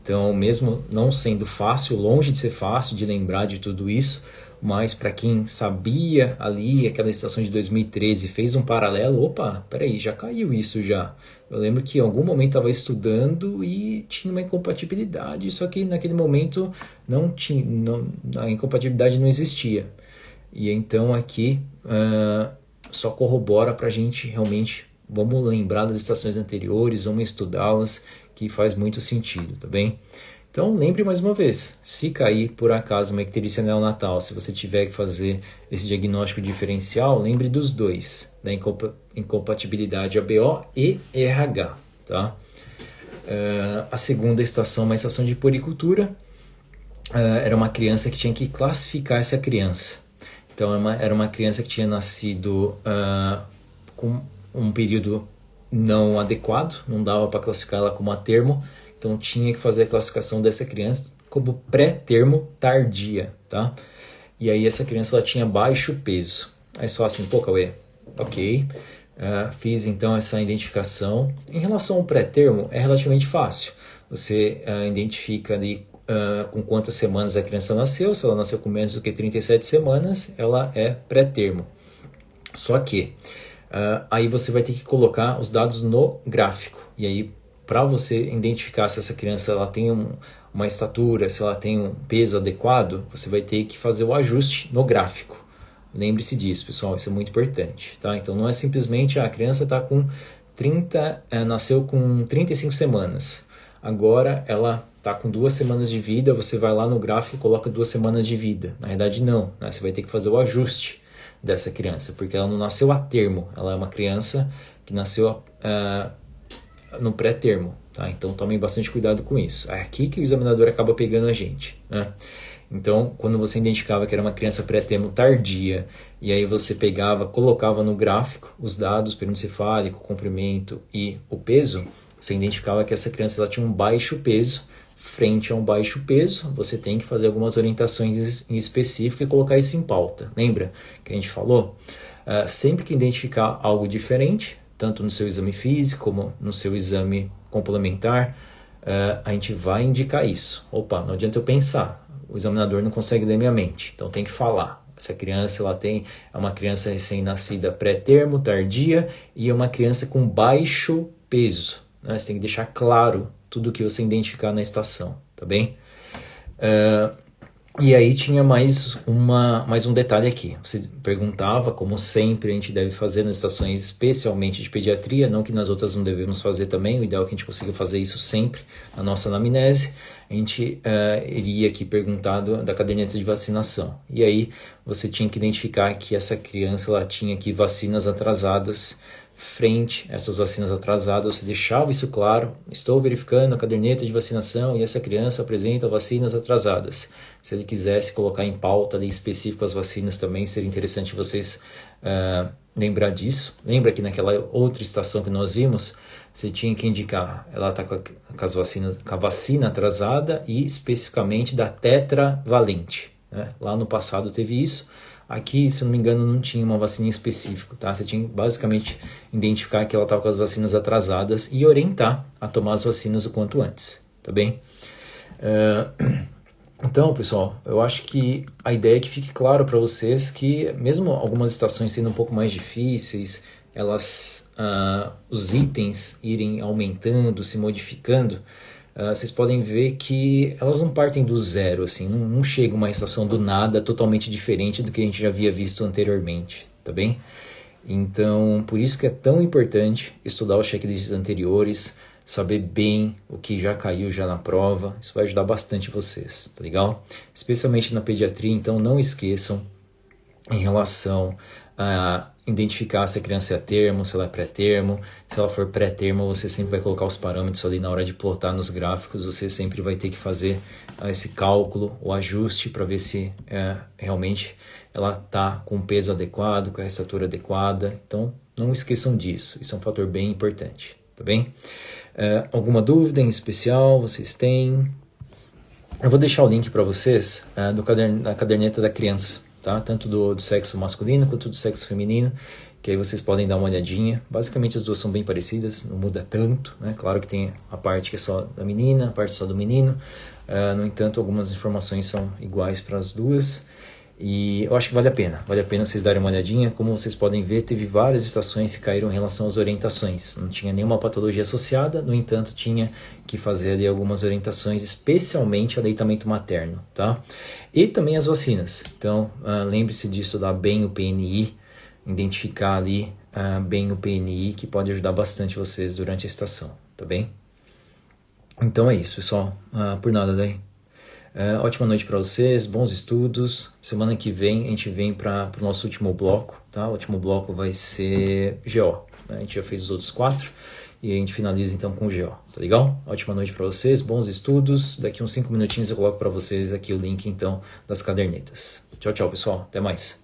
Então, mesmo não sendo fácil, longe de ser fácil de lembrar de tudo isso, mas para quem sabia ali, aquela estação de 2013, fez um paralelo, opa, peraí, já caiu isso já. Eu lembro que em algum momento estava estudando e tinha uma incompatibilidade, só que naquele momento não tinha, a incompatibilidade não existia. E então aqui só corrobora para a gente realmente, vamos lembrar das estações anteriores, vamos estudá-las, que faz muito sentido, tá bem? Então, lembre mais uma vez, se cair por acaso uma icterícia neonatal, se você tiver que fazer esse diagnóstico diferencial, lembre dos dois, da incompatibilidade ABO e RH, tá? A segunda estação, uma estação de puericultura, era uma criança que tinha que classificar essa criança. Então, era uma criança que tinha nascido com um período não adequado, não dava para classificar ela como a termo, então tinha que fazer a classificação dessa criança como pré-termo tardia, tá? E aí essa criança ela tinha baixo peso. Aí você fala assim, pô, Cauê, ok, fiz então essa identificação. Em relação ao pré-termo, é relativamente fácil. Você identifica ali com quantas semanas a criança nasceu. Se ela nasceu com menos do que 37 semanas, ela é pré-termo. Só que aí você vai ter que colocar os dados no gráfico. E aí, para você identificar se essa criança ela tem uma estatura, se ela tem um peso adequado, você vai ter que fazer o ajuste no gráfico. Lembre-se disso, pessoal, isso é muito importante, tá? Então não é simplesmente a criança está com nasceu com 35 semanas. Agora ela está com 2 semanas de vida, você vai lá no gráfico e coloca 2 semanas de vida. Na verdade não, né? Você vai ter que fazer o ajuste dessa criança, porque ela não nasceu a termo, ela é uma criança que nasceu no pré-termo, tá? Então tomem bastante cuidado com isso. É aqui que o examinador acaba pegando a gente, né? Então, quando você identificava que era uma criança pré-termo tardia, e aí você pegava, colocava no gráfico os dados, período cefálico, comprimento e o peso, você identificava que essa criança ela tinha um baixo peso. Frente a um baixo peso, você tem que fazer algumas orientações em específico e colocar isso em pauta. Lembra que a gente falou? Sempre que identificar algo diferente, tanto no seu exame físico como no seu exame complementar, a gente vai indicar isso. Opa, não adianta eu pensar. O examinador não consegue ler minha mente, então tem que falar. Essa criança é uma criança recém-nascida pré-termo, tardia, e é uma criança com baixo peso, né? Você tem que deixar claro tudo que você identificar na estação, tá bem? E aí tinha mais um detalhe aqui. Você perguntava, como sempre a gente deve fazer nas estações, especialmente de pediatria, não que nas outras não devemos fazer também, o ideal é que a gente consiga fazer isso sempre na nossa anamnese. A gente iria aqui perguntar da caderneta de vacinação. E aí você tinha que identificar que essa criança ela tinha aqui vacinas atrasadas. Frente a essas vacinas atrasadas, você deixava isso claro. Estou verificando a caderneta de vacinação e essa criança apresenta vacinas atrasadas. Se ele quisesse colocar em pauta ali específico as vacinas também, seria interessante vocês lembrar disso. Lembra que naquela outra estação que nós vimos, você tinha que indicar, ela está com a vacina atrasada e especificamente da tetravalente, né? Lá no passado teve isso. Aqui, se eu não me engano, não tinha uma vacina específica, tá? Você tinha que basicamente identificar que ela estava com as vacinas atrasadas e orientar a tomar as vacinas o quanto antes, tá bem? Então, pessoal, eu acho que a ideia é que fique claro para vocês que mesmo algumas estações sendo um pouco mais difíceis, os itens irem aumentando, se modificando, vocês podem ver que elas não partem do zero, assim, não chega uma estação do nada totalmente diferente do que a gente já havia visto anteriormente, tá bem? Então, por isso que é tão importante estudar os checklists anteriores, saber bem o que já caiu já na prova, isso vai ajudar bastante vocês, tá legal? Especialmente na pediatria, então não esqueçam em relação a identificar se a criança é a termo, se ela é pré-termo. Se ela for pré-termo, você sempre vai colocar os parâmetros ali na hora de plotar nos gráficos, você sempre vai ter que fazer esse cálculo, o ajuste para ver se realmente ela está com o peso adequado, com a estatura adequada. Então não esqueçam disso, isso é um fator bem importante, tá bem? Alguma dúvida em especial vocês têm? Eu vou deixar o link para vocês da caderneta da criança, tá? Tanto do sexo masculino quanto do sexo feminino, que aí vocês podem dar uma olhadinha. Basicamente as duas são bem parecidas, não muda tanto, né? Claro que tem a parte que é só da menina, a parte só do menino. No entanto, algumas informações são iguais para as duas. E eu acho que vale a pena vocês darem uma olhadinha. Como vocês podem ver, teve várias estações que caíram em relação às orientações. Não tinha nenhuma patologia associada, no entanto, tinha que fazer ali algumas orientações, especialmente aleitamento materno, tá? E também as vacinas. Então, lembre-se de estudar bem o PNI, identificar ali bem o PNI, que pode ajudar bastante vocês durante a estação, tá bem? Então é isso, pessoal. Por nada daí. Ótima noite para vocês, bons estudos. Semana que vem a gente vem para o nosso último bloco, tá? O último bloco vai ser GO, né? A gente já fez os outros 4 e a gente finaliza então com o GO, tá legal? Ótima noite para vocês, bons estudos. Daqui uns 5 minutinhos eu coloco para vocês aqui o link então das cadernetas. Tchau, tchau, pessoal. Até mais.